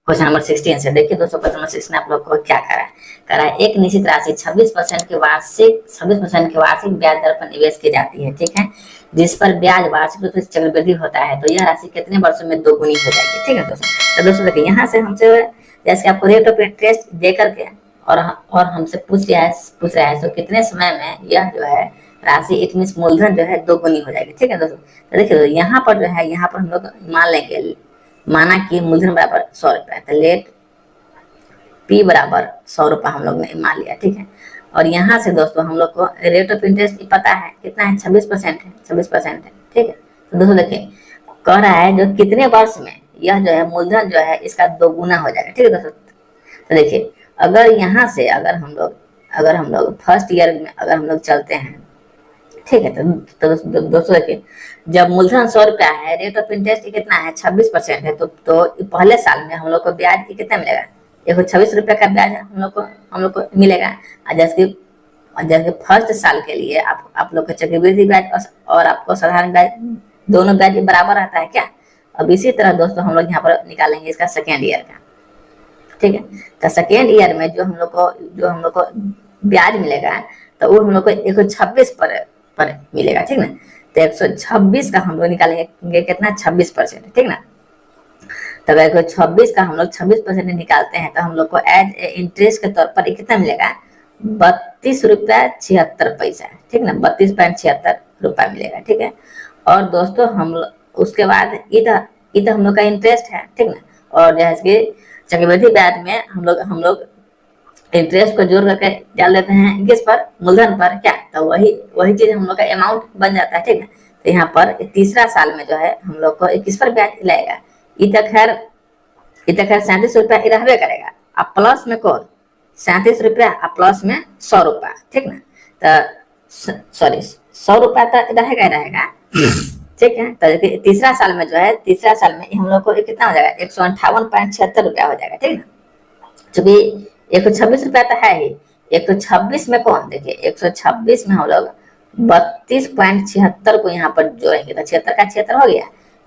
Question number 16 से देखिए दोस्तों, क्वेश्चन नंबर 16 आप लोग को क्या करा है, एक निश्चित राशि 26% की वार्षिक ब्याज दर पर निवेश की जाती है, ठीक है, जिस पर ब्याज वार्षिक रूप से चक्रवृद्धि होता है, तो यह राशि कितने वर्षों में दोगुनी हो जाएगी, ठीक है दोस्तों। तो दोस्तों देखिए यहाँ से हमसे जैसे आपको रेट ऑफ इंटरेस्ट दे करके और हमसे पूछ रहा है तो कितने समय में यह जो है राशि इट मीन मूलधन जो है दोगुनी हो जाएगी, ठीक है दोस्तों। तो देखिए तो यहाँ पर जो है, यहाँ पर हम लोग मान लेंगे, माना कि मूलधन बराबर 100 रुपया, तो लेट पी बराबर 100 रुपया हम लोग ने मान लिया, ठीक है। और यहाँ से दोस्तों हम लोग को रेट ऑफ इंटरेस्ट पता है कितना है, 26% है, 26% है, ठीक है। तो दोस्तों देखिए कह रहा है जो कितने वर्ष में यह जो है मूलधन जो है इसका दोगुना हो जाएगा, ठीक है दोस्तों। तो देखिए अगर यहाँ से अगर हम लोग फर्स्ट ईयर में अगर हम लोग चलते हैं, ठीक है, तो दोस्तों देखिए जब मूलधन 100 रुपया है, रेट ऑफ इंटरेस्ट कितना है 26% है, तो पहले साल में हम लोग को ब्याज कितना मिलेगा, 126 रुपया का ब्याज हम लोग को मिलेगा। जैसे फर्स्ट साल के लिए आप लोग को चक्रवृद्धि ब्याज और आपको साधारण ब्याज दोनों ब्याज बराबर रहता है क्या। अब इसी तरह दोस्तों हम लोग यहाँ पर निकालेंगे इसका सेकेंड ईयर का, ठीक है। तो सेकेंड ईयर में जो हम लोग को ब्याज मिलेगा तो वो हम लोग को 126 पर मिलेगा, ठीक ना। तो 126 का हम लोग निकालेंगे कितना, 26%, ठीक ना। तो अगर 126 का हम लोग 26% निकालते हैं तो हम लोग को एज ए इंटरेस्ट के तौर पर कितना मिलेगा, 32 रुपया 76 पैसा, ठीक ना, 32.76 रुपया मिलेगा, ठीक है। और दोस्तों हम उसके बाद इधर हम लोग का इंटरेस्ट है, ठीक ना। और जैसे कि चक्रवृद्धि ब्याज में हम लोग इंटरेस्ट को जोड़ करके डाल देते हैं किस पर, मूलधन पर, क्या, तो वही चीज हम लोग का अमाउंट बन जाता है, ठीक है। तो यहाँ पर तीसरा साल में जो है हम लोग को किस पर ब्याज लगेगा, इधर खैर 37 रुपया रहबे करेगा, अब प्लस में कौन 37 रुपया और प्लस में 100 रुपया, ठीक ना। तो सॉरी 100 रुपया तो रहेगा, ठीक है। तो तीसरा साल में जो है, तीसरा साल में हम लोग को कितना हो जाएगा, 158.76 रुपया हो जाएगा, ठीक ना। चूंकि 126 रुपया तो है ही, 126 में कौन, देखिए 126 में हम लोग 32.76 को यहाँ पर जोड़ेंगे, तो 76 का 76 हो गया,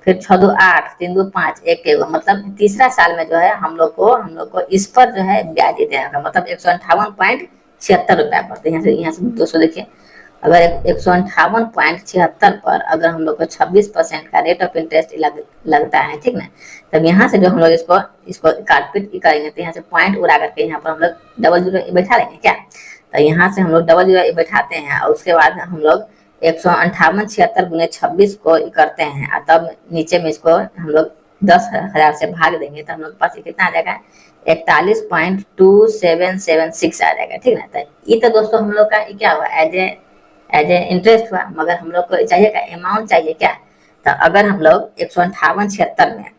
फिर 6 2 8 3 2 5 1 मतलब तीसरा साल में जो है हम लोग को इस पर जो है ब्याज देना होगा, मतलब 158.76 रुपया पर। तो यहाँ से दोस्तों देखिए अगर 158.76 पर अगर हम लोग को 26% का रेट ऑफ इंटरेस्ट लगता है, ठीक ना, तब यहाँ से जो हम लोग इसको काटपीट करेंगे तो यहाँ से पॉइंट उड़ा करके यहाँ पर हम लोग डबल जीरो बैठा लेंगे क्या। तो यहाँ से हम लोग डबल जीरो बैठाते हैं और उसके बाद हम लोग 158.76 गुने 26 को करते हैं और तब नीचे में इसको हम लोग 10,000 से भाग देंगे तो हम लोग के पास कितना आ जाएगा, 41.2776 आ जाएगा, ठीक ना। तो ये तो दोस्तों हम लोग का क्या हुआ, एज ए इंटरेस्ट हुआ, मगर हम लोग को चाहिए क्या, अमाउंट चाहिए क्या। तो अगर हम लोग 158.76 में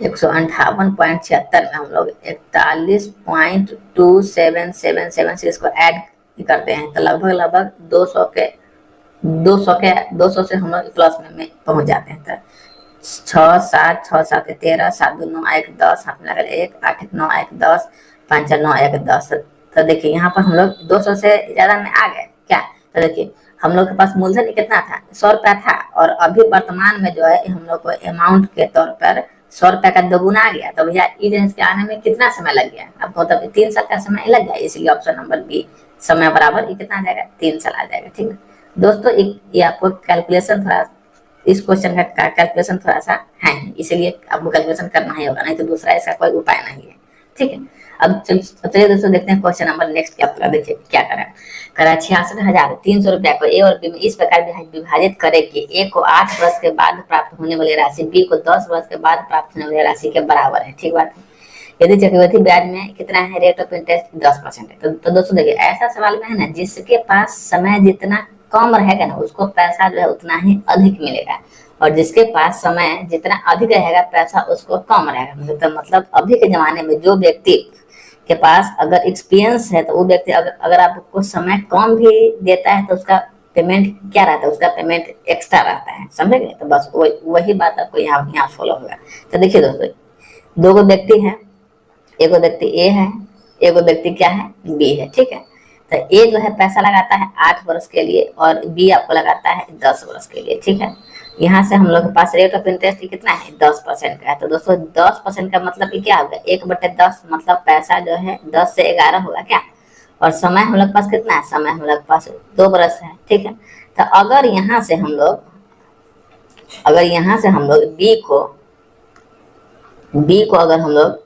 158.76 में हम लोग 41.27776 को ऐड करते हैं तो लगभग 200 से हम लोग प्लस में पहुंच जाते हैं। तो 6 7 6 7 13 7 2 9 1 10 हाथ में लगा 1 8 1 9 1 10 5 4 9 1 10। तो देखिए यहाँ पर हम लोग 200 से ज्यादा में आ गए क्या। तो देखिए हम लोग के पास मूलधन कितना था, 100 रुपया था, और अभी वर्तमान में जो है हम लोग को अमाउंट के तौर पर 100 रुपया का दोगुना आ गया। तो भैया ई रेंज के आने में कितना समय लग गया आपको, मतलब 3 साल का समय लग गया, इसलिए ऑप्शन नंबर बी समय बराबर कितना आ जाएगा, 3 साल आ जाएगा, ठीक है दोस्तों। ये आपको कैलकुलेशन थोड़ा, इस क्वेश्चन का कैलकुलेशन थोड़ा सा है, इसलिए आपको कैलकुलेशन करना ही होगा, नहीं तो दूसरा इसका कोई उपाय नहीं है, ठीक है। अब चलिए दोस्तों देखते हैं क्वेश्चन नंबर नेक्स्ट क्या पूरा। देखिए क्या करा 66,300 रुपया को ए और बी में इस प्रकार विभाजित करे कि ए को 8 वर्ष के बाद प्राप्त होने वाली राशि बी को 10 वर्ष के बाद प्राप्त होने वाली राशि के बराबर है, ठीक बात है। यदि चक्रवृद्धि ब्याज में कितना है, रेट ऑफ इंटरेस्ट 10% है। तो दोस्तों देखिए ऐसा सवाल में है ना, जिसके पास समय जितना कम रहेगा ना उसको पैसा जो है उतना ही अधिक मिलेगा, और जिसके पास समय जितना अधिक रहेगा पैसा उसको कम रहेगा। तो मतलब अभी के जमाने में जो व्यक्ति के पास अगर एक्सपीरियंस है तो वो व्यक्ति अगर आपको समय कम भी देता है तो उसका पेमेंट क्या रहता है, उसका पेमेंट एक्स्ट्रा रहता है, समझे गए। तो बस वही बात आपको यहाँ फॉलो होगा। तो देखिए दोस्तों 2 व्यक्ति हैं, एक व्यक्ति ए है, एक व्यक्ति क्या है, बी है, ठीक है। तो ए जो है पैसा लगाता है 8 वर्ष के लिए और बी आपको लगाता है 10 वर्ष के लिए, ठीक है। यहाँ से हम लोग के पास रेट ऑफ इंटरेस्ट कितना है 10% का है। तो दोस्तों 10% का मतलब कि क्या होगा 1/10, मतलब पैसा जो है 10 से 11 होगा क्या। और समय हम लोग के पास कितना है, समय हम लोग के पास 2 बरस है, ठीक है। तो अगर यहाँ से हम लोग बी को अगर हम लोग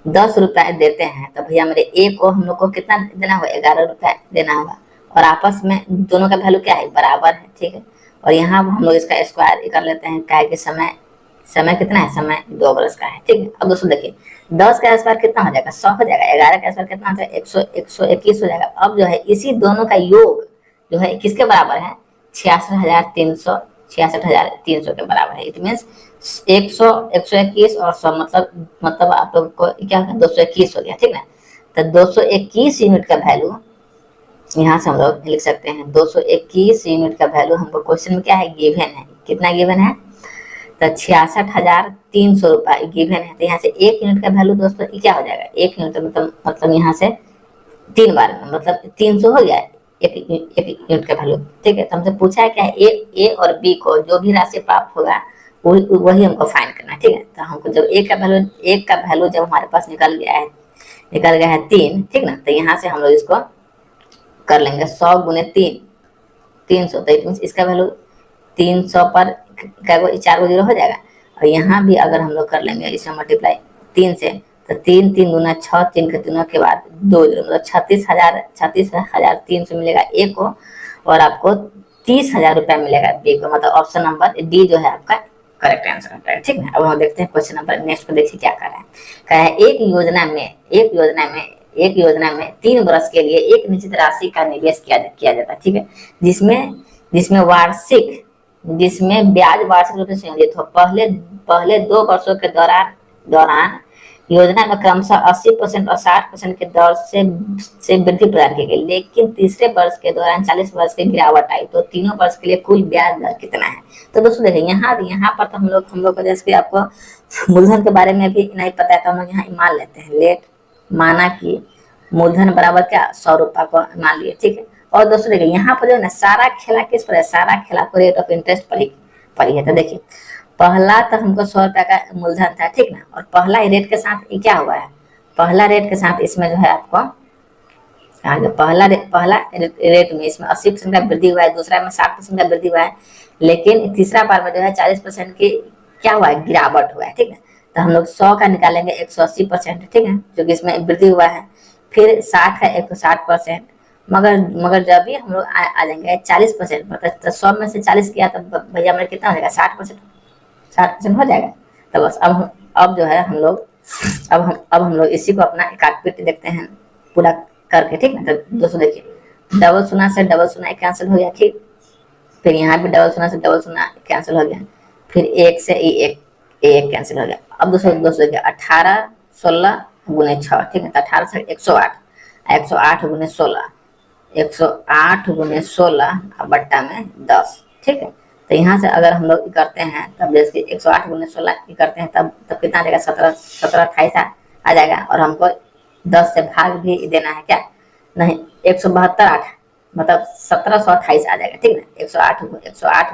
10 रुपए देते हैं तो भैया मेरे ए को हम लोग को कितना देना होगा, 11 रुपए देना होगा। और आपस में दोनों का वैल्यू क्या है, बराबर है, ठीक है। और यहाँ हम लोग इसका स्क्वायर कर लेते हैं, क्या है कि समय कितना है, समय 2 बरस का है, ठीक है। अब दोस्तों देखिए 10 का स्क्वायर कितना हो जाएगा, 100 हो जाएगा। 11 का स्क्वायर कितना हो जाएगा, 121 हो जाएगा। अब जो है इसी दोनों का योग जो है किसके बराबर है, 66,300 के बराबर है। इट मीन्स 100, 121 और 100 मतलब आप लोग को क्या 221 हो गया, ठीक है। तो 221 यूनिट का वैल्यू यहाँ से हम लोग लिख सकते हैं। 221 यूनिट का वैल्यू हमको क्वेश्चन में क्या है, गिवन है। कितना गिवन है, तो 66,300 रुपये गिवन है। तो यहाँ से 1 यूनिट का वैल्यू दोस्तों क्या हो जाएगा, 1 यूनिट मतलब यहाँ से 3 बार में मतलब 300 हो गया एक यूनिट का वैल्यू, ठीक है। तो हमसे पूछा है क्या, ए और बी को जो भी राशि प्राप्त होगा वही हमको फाइंड करना, ठीक है। तो हमको जब एक का वैल्यू जब हमारे पास निकल गया है 3, ठीक ना। तो यहाँ से हम लोग इसको कर लेंगे 100 गुने 300। तो इट मीन इसका वैल्यू 300 पर 4 को 0 हो जाएगा। और यहाँ भी अगर हम लोग कर लेंगे इसमें मल्टीप्लाई 3 से, तो 3 3 दूना 6, 3 के 3 के बाद 2 0, मतलब 36,300 मिलेगा ए को। और आपको 30,000 रुपया मिलेगा बी को। मतलब ऑप्शन नंबर डी जो है आपका करेक्ट आंसर होता है, ठीक है। अब हम देखते हैं क्वेश्चन नंबर नेक्स्ट को, देखिए क्या कर रहा है। कहा है एक योजना में 3 वर्ष के लिए एक निश्चित राशि का निवेश किया जाता है, ठीक है। जिसमें ब्याज वार्षिक रूप से संयोजित हो। पहले 2 वर्षों के दौरान योजना में क्रमशः 80% और 60% के दर से वृद्धि प्रदान की गई, लेकिन तीसरे वर्ष के दौरान 40% की गिरावट आई। तो तीनों वर्ष के लिए कुल ब्याज दर कितना है। तो दोस्तों देखिए यहाँ पर तो हम लोग जैसे आपको मूलधन के बारे में भी नहीं पता है, तो हम लोग यहाँ मान लेते हैं। लेट माना कि मूलधन बराबर क्या 100 रुपया को मान लिए, ठीक है। और दोस्तों देखिए यहाँ पर जो है ना सारा खेला किस पर है, सारा खेला को रेट ऑफ इंटरेस्ट पर ही है। तो देखिए पहला तो हमको 100 रुपया का मूलधन था, ठीक ना। और पहला रेट के साथ ये क्या हुआ है, पहला रेट के साथ इसमें जो है आपको आगे पहला रेट में इसमें 80% का वृद्धि हुआ है, दूसरा में 60% का वृद्धि हुआ है, लेकिन तीसरा बार में जो है 40% की क्या हुआ है, गिरावट हुआ है, ठीक है। तो हम लोग 100 का निकालेंगे 180%, ठीक है, जो कि इसमें वृद्धि हुआ है। फिर 60 है 160%, मगर जब भी हम लोग आ जाएंगे 40%, मतलब 100 में से 40 किया तो भैया हमारे कितना हो जाएगा, 60% हो जाएगा। तो बस अब जो है हम लोग इसी को अपना एकात्मक देखते हैं पूरा करके, ठीक ना। तो दोस्तों देखिए डबल शून्य से डबल शून्य कैंसिल हो गया, ठीक। फिर यहाँ भी डबल शून्य से डबल शून्य कैंसिल हो गया। फिर 1 से एक कैंसिल हो गया। अब दोस्तों देखिए 18 16 गुने 6, ठीक है। तो 18 से 108, 108 गुने 16, 108 गुने 16 बट्टा में 10, ठीक है। तो यहाँ से अगर हम लोग करते हैं तब जैसे 108 गुने 16 करते हैं तब कितना आ जाएगा, 17 28 आ जाएगा। और हमको 10 से भाग भी देना है क्या, नहीं 172 8 मतलब 1728 आ जाएगा, ठीक है। 108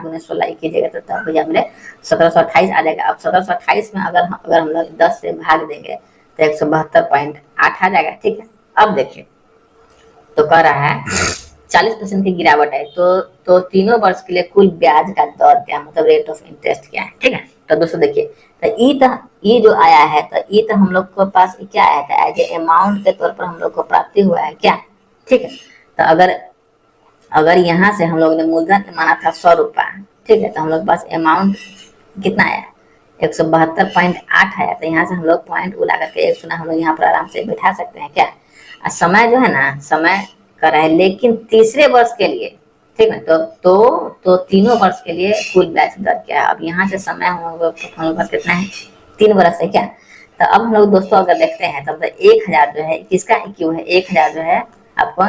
गुने 16 कीजिएगा तो तब भैया मेरे 1728 आ जाएगा। अब 1728 में अगर हम लोग 10 से भाग देंगे तो 172.8 आ जाएगा, ठीक है। अब देखिए तो कह रहा है 40% की गिरावट है, तो तीनों वर्ष के लिए कुल ब्याज का दर क्या, मतलब रेट ऑफ इंटरेस्ट क्या है, ठीक है। तो दोस्तों देखिए तो ये जो आया है, तो ये तो हम लोग के पास क्या आया था, एज ए अमाउंट के तौर पर हम लोग को प्राप्ति हुआ है क्या, ठीक है। तो अगर यहाँ से हम लोग ने मूलधन माना था 100 रुपया, ठीक है। तो हम लोग के पास अमाउंट कितना आया, 172.8 आया। तो यहाँ से हम लोग पॉइंट उड़ा करके 1 हम लोग यहाँ पर आराम से बैठा सकते हैं क्या। समय जो है ना, समय कर रहा है, लेकिन तीसरे वर्ष के लिए, ठीक है। तो तीनों वर्ष के लिए कुल ब्याज दर क्या है। अब यहाँ से समय हम लोग पास कितना है, 3 वर्ष है क्या। तो अब हम लोग दोस्तों अगर देखते हैं तब 1000 जो है किसका क्यूब है, 1000 जो है आपको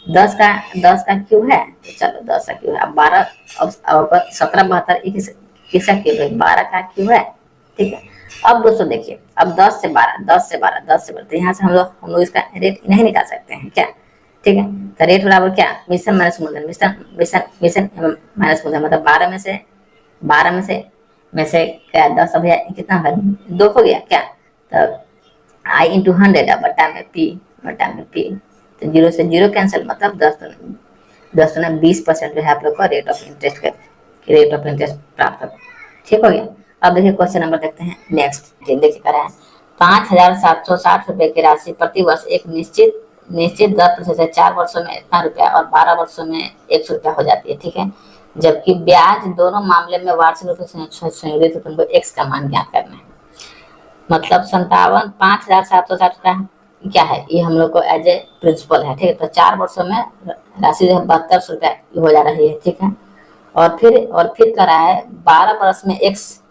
10 का क्यूब है। तो चलो 10 का क्यूब है। अब 12 अब 17 72 किसका क्यूब है, 12 का क्यूब है, ठीक है। अब दोस्तों देखिए अब 10 से 12 तो यहाँ से हम लोग इसका रेट नहीं निकाल सकते हैं क्या, ठीक है। तो रेट बराबर क्या, मिश्रण माइनस मूलधन, मिश्रण माइनस मूलधन, मतलब 12 में से 12 में से क्या 10 अब कितना है 2 हो गया क्या, तो आई इंटू 100 बटा में पी, तो 0 से 0 कैंसिल, मतलब 20% जो है आप लोग को रेट ऑफ इंटरेस्ट प्राप्त होगा। ठीक हो गया। अब देखिए क्वेश्चन नंबर देखते हैं नेक्स्ट। देखिए कह रहा है 5,760 रुपए की राशि प्रति वर्ष एक निश्चित दर प्रतिशत 4 वर्षों में इतना रुपया और 12 वर्षों में 100 रुपया हो जाती है। ठीक है, जबकि ब्याज दोनों मामले में वार्षिक रूप से संयोजित है, तुमको एक्स का मान ज्ञात करना है। मतलब 57,5,760 रुपया क्या है, ये हम लोग को एज ए प्रिंसिपल है। ठीक है, तो 4 वर्षों में राशि जो है 7200 रुपया हो जा रही है। ठीक है, और फिर कह रहा है 12 वर्ष में एक्स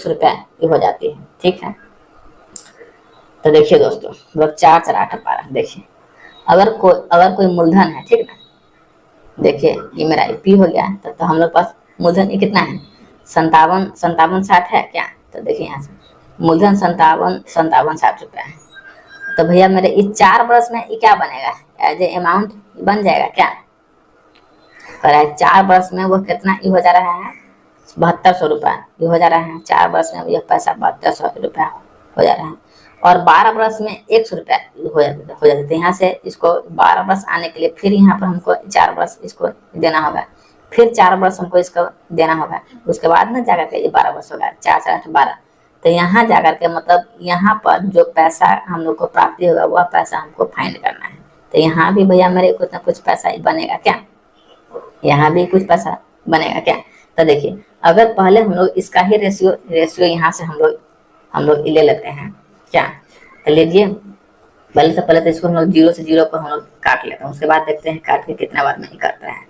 रुपया हो जाती है। ठीक है, तो देखिए दोस्तों, मतलब 4 4 8 12। देखिए अगर कोई मूलधन है, ठीक ना, देखिए ये मेरा पी हो गया, तो हम लोग पास मूलधन ये कितना है 57 60 है क्या, तो देखिए यहाँ से मूलधन 57 60 रुपया है। तो भैया मेरे इस 4 वर्ष में ये क्या बनेगा, एज ए अमाउंट बन जाएगा क्या, पर 4 वर्ष में वो कितना ये हो जा रहा है 7200 रुपया ये हो जा रहा है। 4 वर्ष में यह पैसा 7200 रुपया हो जा रहा है, और 12 वर्ष में 100 रुपया हो जाते हैं। यहाँ से इसको 12 वर्ष आने के लिए फिर यहाँ पर हमको 4 वर्ष इसको देना होगा, फिर 4 वर्ष हमको इसको देना होगा, उसके बाद ना जाकर के ये 12 वर्ष होगा, 4 4 8 12। तो यहाँ जाकर के मतलब यहाँ पर जो पैसा हम लोग को प्राप्ति होगा वह पैसा हमको फाइंड करना है। तो यहाँ भी भैया मेरे कुछ ना कुछ पैसा बनेगा क्या, यहाँ भी कुछ पैसा बनेगा क्या। तो देखिए अगर पहले हम लोग इसका ही रेशियो यहाँ से हम लोग ले लेते हैं क्या, तो लीजिए पहले तो इसको हम लोग 0 से 0 पर हम लोग काट लेते हैं, उसके बाद देखते हैं काट के कितना बार में करते हैं।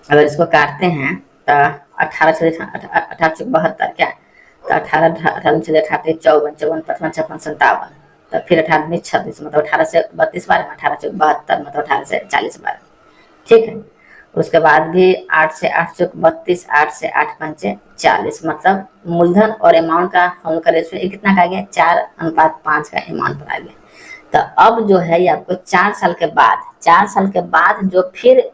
अगर इसको काटते हैं तो 18 से 72 क्या, तो 18 54 54 55 56 57, तो फिर 18 26 मतलब 18 से 32 बार, 18 से 72 मतलब 18 से 40 बार। ठीक है, उसके बाद भी 8 से 8 चौक 32, 8 से 8 पंचे 40, मतलब मूलधन और अमाउंट का हम लोग का रेशियो कितना का गया 4:5 का अमाउंट पर आ गया। तो अब जो है ये आपको 4 साल के बाद जो फिर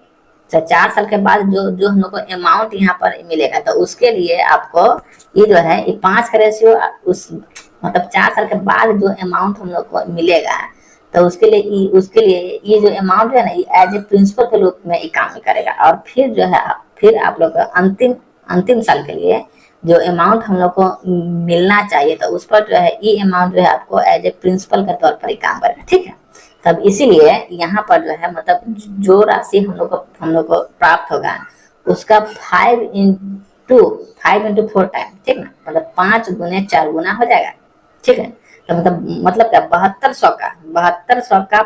4 साल के बाद जो हम लोग को अमाउंट यहाँ पर मिलेगा, तो उसके लिए आपको ये जो है ये 5 का रेशियो उस मतलब 4 साल के बाद जो अमाउंट हम लोग को मिलेगा, तो उसके लिए ये जो अमाउंट है ना ये एज ए प्रिंसिपल के रूप में ये काम करेगा। और फिर जो है फिर आप लोग अंतिम साल के लिए जो अमाउंट हम लोग को मिलना चाहिए, तो उस पर जो है ये अमाउंट जो है आपको एज ए प्रिंसिपल के तौर पर ही काम करेगा। ठीक है, तब इसीलिए यहाँ पर जो है मतलब जो राशि हम लोग को प्राप्त होगा उसका 5 इंटू 4 टाइम, ठीक ना, मतलब 5 गुने 4 गुना हो जाएगा। ठीक है, तो मतलब क्या 7200 का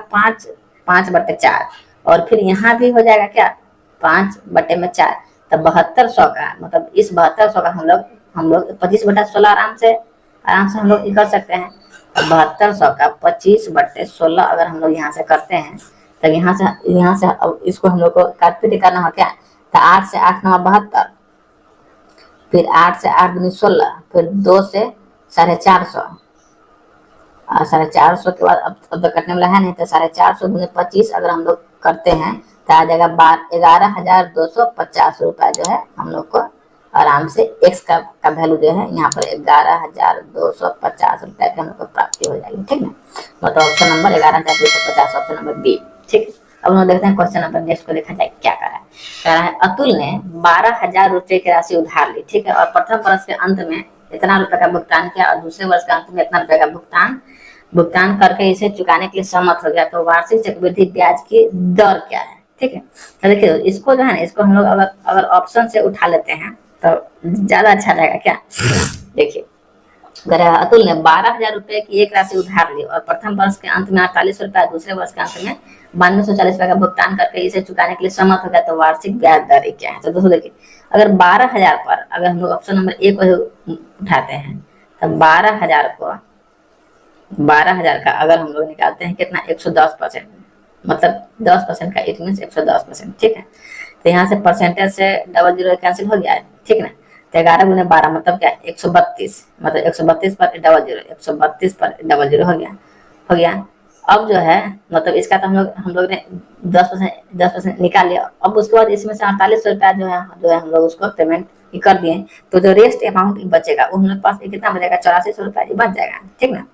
5/4, और फिर यहाँ भी हो जाएगा क्या 5/4, तो 7200 का मतलब इस 7200 का हम लोग 25/16 आराम से हम लोग कर सकते हैं। 7200 का 25/16 अगर हम लोग यहाँ से करते हैं, तब यहाँ से अब इसको हम लोग को काट करना हो क्या, तो 8 से 8 9 72, फिर 8 से 8 दूनी 16, फिर 2 से 450, और 450 के बाद अब तो कटने वाला है नहीं, तो 450 दूनी 25 अगर हम लोग करते हैं तो आ जाएगा 11,250 रुपया जो है हम लोग को आराम से एक्स का वैल्यू जो है यहाँ पर 11,250 रुपया की हम लोग को प्राप्ति हो जाएगी। ठीक है, मतलब option number 11,250 option number B. ठीक, अब हम देखते हैं क्वेश्चन नंबर नेक्स्ट को देखा जाए क्या कह रहा है। अतुल ने 12,000 रुपये की राशि उधार ली। ठीक है, और प्रथम वर्ष के अंत में इतना रुपए का भुगतान किया और दूसरे वर्ष के अंत में इतना रुपए का भुगतान करके इसे चुकाने के लिए सहमत हो गया, तो वार्षिक चक्रवृद्धि ब्याज की दर क्या है। ठीक है, तो देखिए इसको जो है ना इसको हम लोग अगर ऑप्शन से उठा लेते हैं तो ज्यादा अच्छा रहेगा क्या। देखिए अगर अतुल ने 12,000 रुपए की एक राशि उधार ली और प्रथम वर्ष के अंत में 48 रुपया, दूसरे वर्ष के अंत में 9240 रुपया का भुगतान करके इसे चुकाने के लिए सहमत हो गया, तो वार्षिक ब्याज दर क्या है। तो दोस्तों देखिए अगर 12,000 पर अगर हम लोग ऑप्शन नंबर ए को उठाते हैं, तो 12,000 का अगर हम लोग निकालते हैं कितना 110%, मतलब 10% का इट मीन 110%। ठीक है, तो यहाँ से परसेंटेज से 00 कैंसिल हो गया है। ठीक ना, तो 11 गुने 12 मतलब क्या 132, मतलब 132 पर 00 132 पर 00 हो गया। अब जो है मतलब इसका तो हम लोग ने 10% निकाल लिया। अब उसके बाद इसमें से 48 रुपया जो है हम लोग उसको पेमेंट कर दिए, तो जो रेस्ट अमाउंट बचेगा वो हम लोग पास कितना बचेगा, 8400 रुपया बच जाएगा, ठीक ना।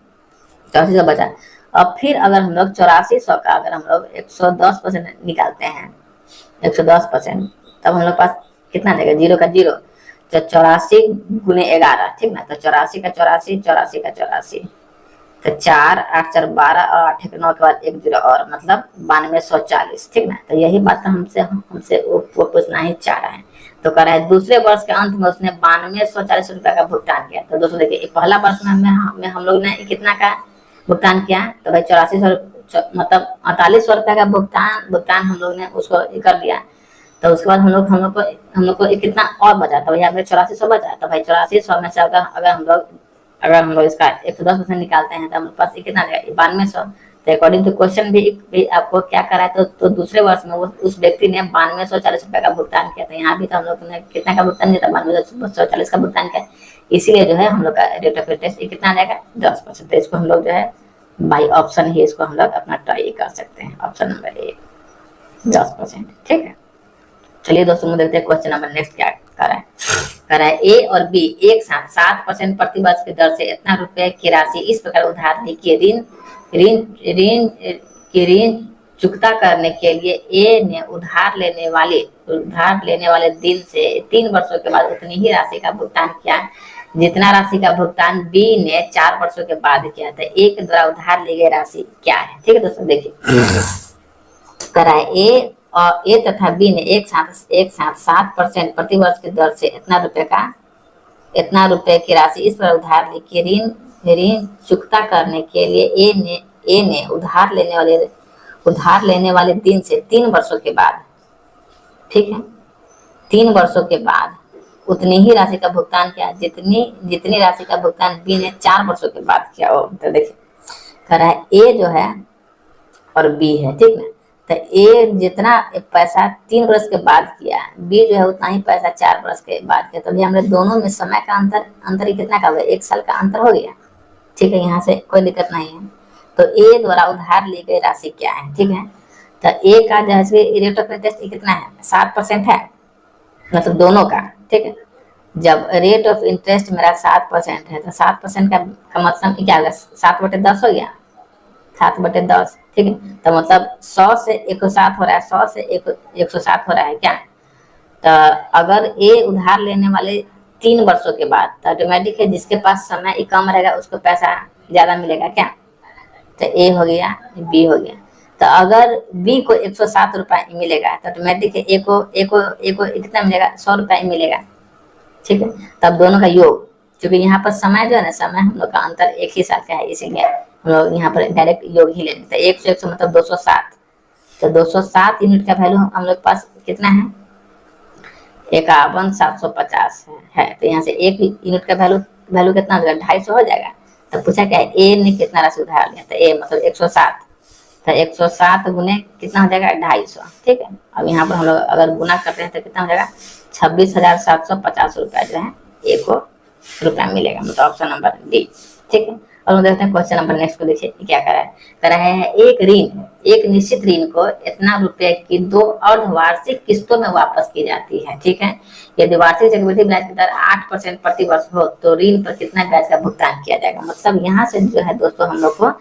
8400 बचा। अब फिर अगर हम लोग 8400 का अगर हम लोग 110% निकालते हैं, 110%, तब हम लोग पास कितना देगा, जीरो का जीरो, तो 84 × 11, ठीक ना। तो 84 का 84, 84 का 84, तो 4 8 4 12 और 8 1 9 के बाद एक जीरो और, मतलब 9240, ठीक ना। तो यही बात हमसे हमसे वो पूछना ही चाह रहा है। तो कह रहा है दूसरे वर्ष के अंत में उसने 9240 रुपया का भुगतान किया। तो दोस्तों देखिए पहला वर्ष में हम लोग ने कितना का भुगतान किया, तो भाई 8400 मतलब 4800 रुपया का भुगतान हम लोग ने उसको कर दिया। तो उसके बाद हम लोग को कितना और बचा, तो भैया 8400 बचा। तो भाई 8400 में से अगर हम लोग इसका 110% निकालते हैं तो हमारे पास कितना रहेगा, 9200। तो अकॉर्डिंग टू क्वेश्चन भी आपको क्या करा है, तो दूसरे वर्ष में उस व्यक्ति ने 9240 रुपया का भुगतान किया था। यहाँ भी तो हम लोग ने कितना का भुगतान किया था, 9240 का भुगतान किया। इसीलिए जो है हम लोग का रेट ऑफ इंटरेस्ट कितना रहेगा, 10%। तो इसको हम लोग जो है बाई ऑप्शन ही इसको हम लोग अपना ट्राई कर सकते हैं, ऑप्शन नंबर ए 10%, ठीक है। चलिए दोस्तों देखते हैं क्वेश्चन नंबर नेक्स्ट क्या कर रहा है। ए और बी एक साथ 7% प्रति वर्ष की दर से इतना रुपए की राशि इस प्रकार उधार ली कि ऋण चुकता करने के लिए ए ने उधार लेने वाले दिन से 3 वर्षों के बाद उतनी ही राशि का भुगतान किया जितना राशि का भुगतान बी ने 4 वर्षों के बाद किया था। ए के द्वारा उधार ली गई राशि क्या है, ठीक है दोस्तों। देखिए कराए ए तथा बी ने एक साथ 7% प्रति वर्ष की दर से इतना रुपए की राशि इस पर उधार ली कि ऋण चुकता करने के लिए ए ने उधार लेने वाले दिन से 3 वर्षों के बाद, ठीक है, 3 वर्षों के बाद उतनी ही राशि का भुगतान किया जितनी राशि का भुगतान बी ने 4 वर्षों के बाद किया हो। तो देखिए कह रहा है ए जो है और बी है, ठीक ना। तो ए जितना पैसा 3 वर्ष के बाद किया, बी जो है उतना ही पैसा 4 वर्ष के बाद किया। तो भी हमने दोनों में समय का अंतर ही कितना का हो गया, 1 साल का अंतर हो गया, ठीक है। यहाँ से कोई दिक्कत नहीं है। तो ए द्वारा उधार ली गई राशि क्या है, ठीक है। तो ए का जो है रेट ऑफ इंटरेस्ट कितना है, 7% है, मतलब दोनों का, ठीक है। जब रेट ऑफ इंटरेस्ट मेरा 7% है तो 7% का मतलब क्या होगा, 7/10 हो गया, 7/10, ठीक है। तो मतलब 100 से 107 हो रहा है, 100 से 107 हो रहा है क्या। तो अगर ए उधार लेने वाले 3 वर्षों के बाद, तो ऑटोमेटिक है जिसके पास समय कम रहेगा उसको पैसा ज्यादा मिलेगा क्या। तो ए हो गया, बी हो गया। तो अगर बी को 107 रुपया मिलेगा तो ऑटोमेटिक है ए को कितना मिलेगा, 100 रुपया मिलेगा, ठीक है। तब दोनों का योग, क्योंकि यहाँ पर समय जो है ना, समय हम लोग का अंतर 1 ही साल का है, इसीलिए हम लोग यहाँ पर डायरेक्ट योग ही ले लेते हैं। 1 से 100 मतलब 207। तो 207 यूनिट का वैल्यू हम लोग पास कितना है, 51,750 है। तो यहाँ से 1 यूनिट का वैल्यू कितना हो जाएगा, 250 हो जाएगा। तो पूछा क्या है, ए ने कितना राशि उधार लिया, तो ए मतलब 107। तो 107 गुने कितना हो जाएगा, 250, ठीक है। अब यहाँ पर हम लोग अगर गुना करते हैं तो कितना हो जाएगा, 26,750 रुपया जो है ए को रुपया मिलेगा, मतलब ऑप्शन नंबर डी, ठीक है। और हम देखते हैं क्वेश्चन नंबर नेक्स्ट को। देखिए क्या कर रहा है एक निश्चित ऋण को इतना रुपए की 2 अर्धवार्षिक किस्तों में वापस की जाती है, ठीक है। यदि वार्षिक चक्रवृद्धि ब्याज की दर 8% प्रति वर्ष हो तो ऋण पर कितना ब्याज का भुगतान किया जाएगा। मतलब यहाँ से जो है दोस्तों हम लोग को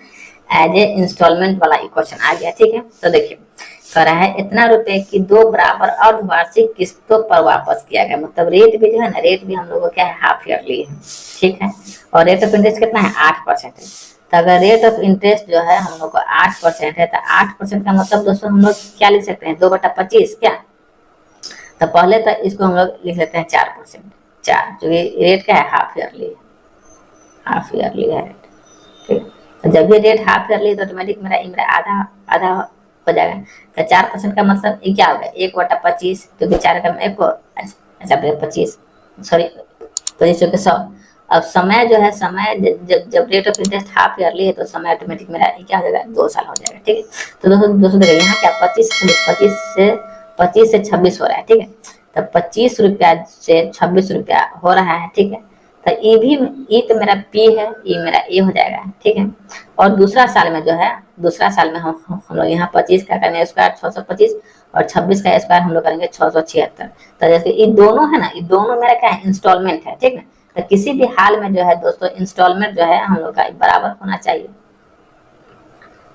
एज ए इंस्टॉलमेंट वाला क्वेश्चन आ गया, ठीक है। तो देखिए कह रहा है इतना रुपए की 2 बराबर अर्धवार्षिक किस्तों पर वापस किया गया। मतलब रेट भी जो है ना, रेट भी हम लोग को क्या है, हाफ ईयरली है, ठीक है। और रेट ऑफ इंटरेस्ट कितना है, 8% है। तो अगर रेट ऑफ इंटरेस्ट जो है हम लोग को 8% है, तो 8% का मतलब दोस्तों हम लोग क्या लिख सकते हैं, 2/25 क्या। तो पहले तो इसको हम लोग लिख लेते हैं 4%, 4, क्योंकि रेट क्या है, हाफ ईयरली है रेट, ठीक है। तो जब भी रेट हाफ ईयरली तो ऑटोमेटिक मेरा आधा हो जाएगा। तो 4% का मतलब ये क्या होगा, 1/25, क्योंकि 4 का 1 को अच्छा 25, सॉरी 25 अब समय जो है, समय जब rate of interest half yearly है तो समय ऑटोमेटिक मेरा क्या हो जाएगा, 2 साल हो जाएगा, ठीक है। तो दोस्तों देखिए यहाँ क्या 25 से 26 हो रहा है, ठीक है। तो 25 रुपया से 26 रुपया हो रहा है, ठीक है। तो ई भी, ई तो मेरा पी है, ई मेरा ए हो जाएगा, ठीक है। और दूसरा साल में जो है, दूसरा साल में हम लोग यहाँ 25 का करेंगे स्क्वायर 625, और 26 का स्क्वायर हम लोग करेंगे 676। तो जैसे ये दोनों है ना, ये दोनों मेरा क्या है, इंस्टॉलमेंट है, ठीक है। तो किसी भी हाल में जो है दोस्तों इंस्टॉलमेंट जो है हम लोग का बराबर होना चाहिए।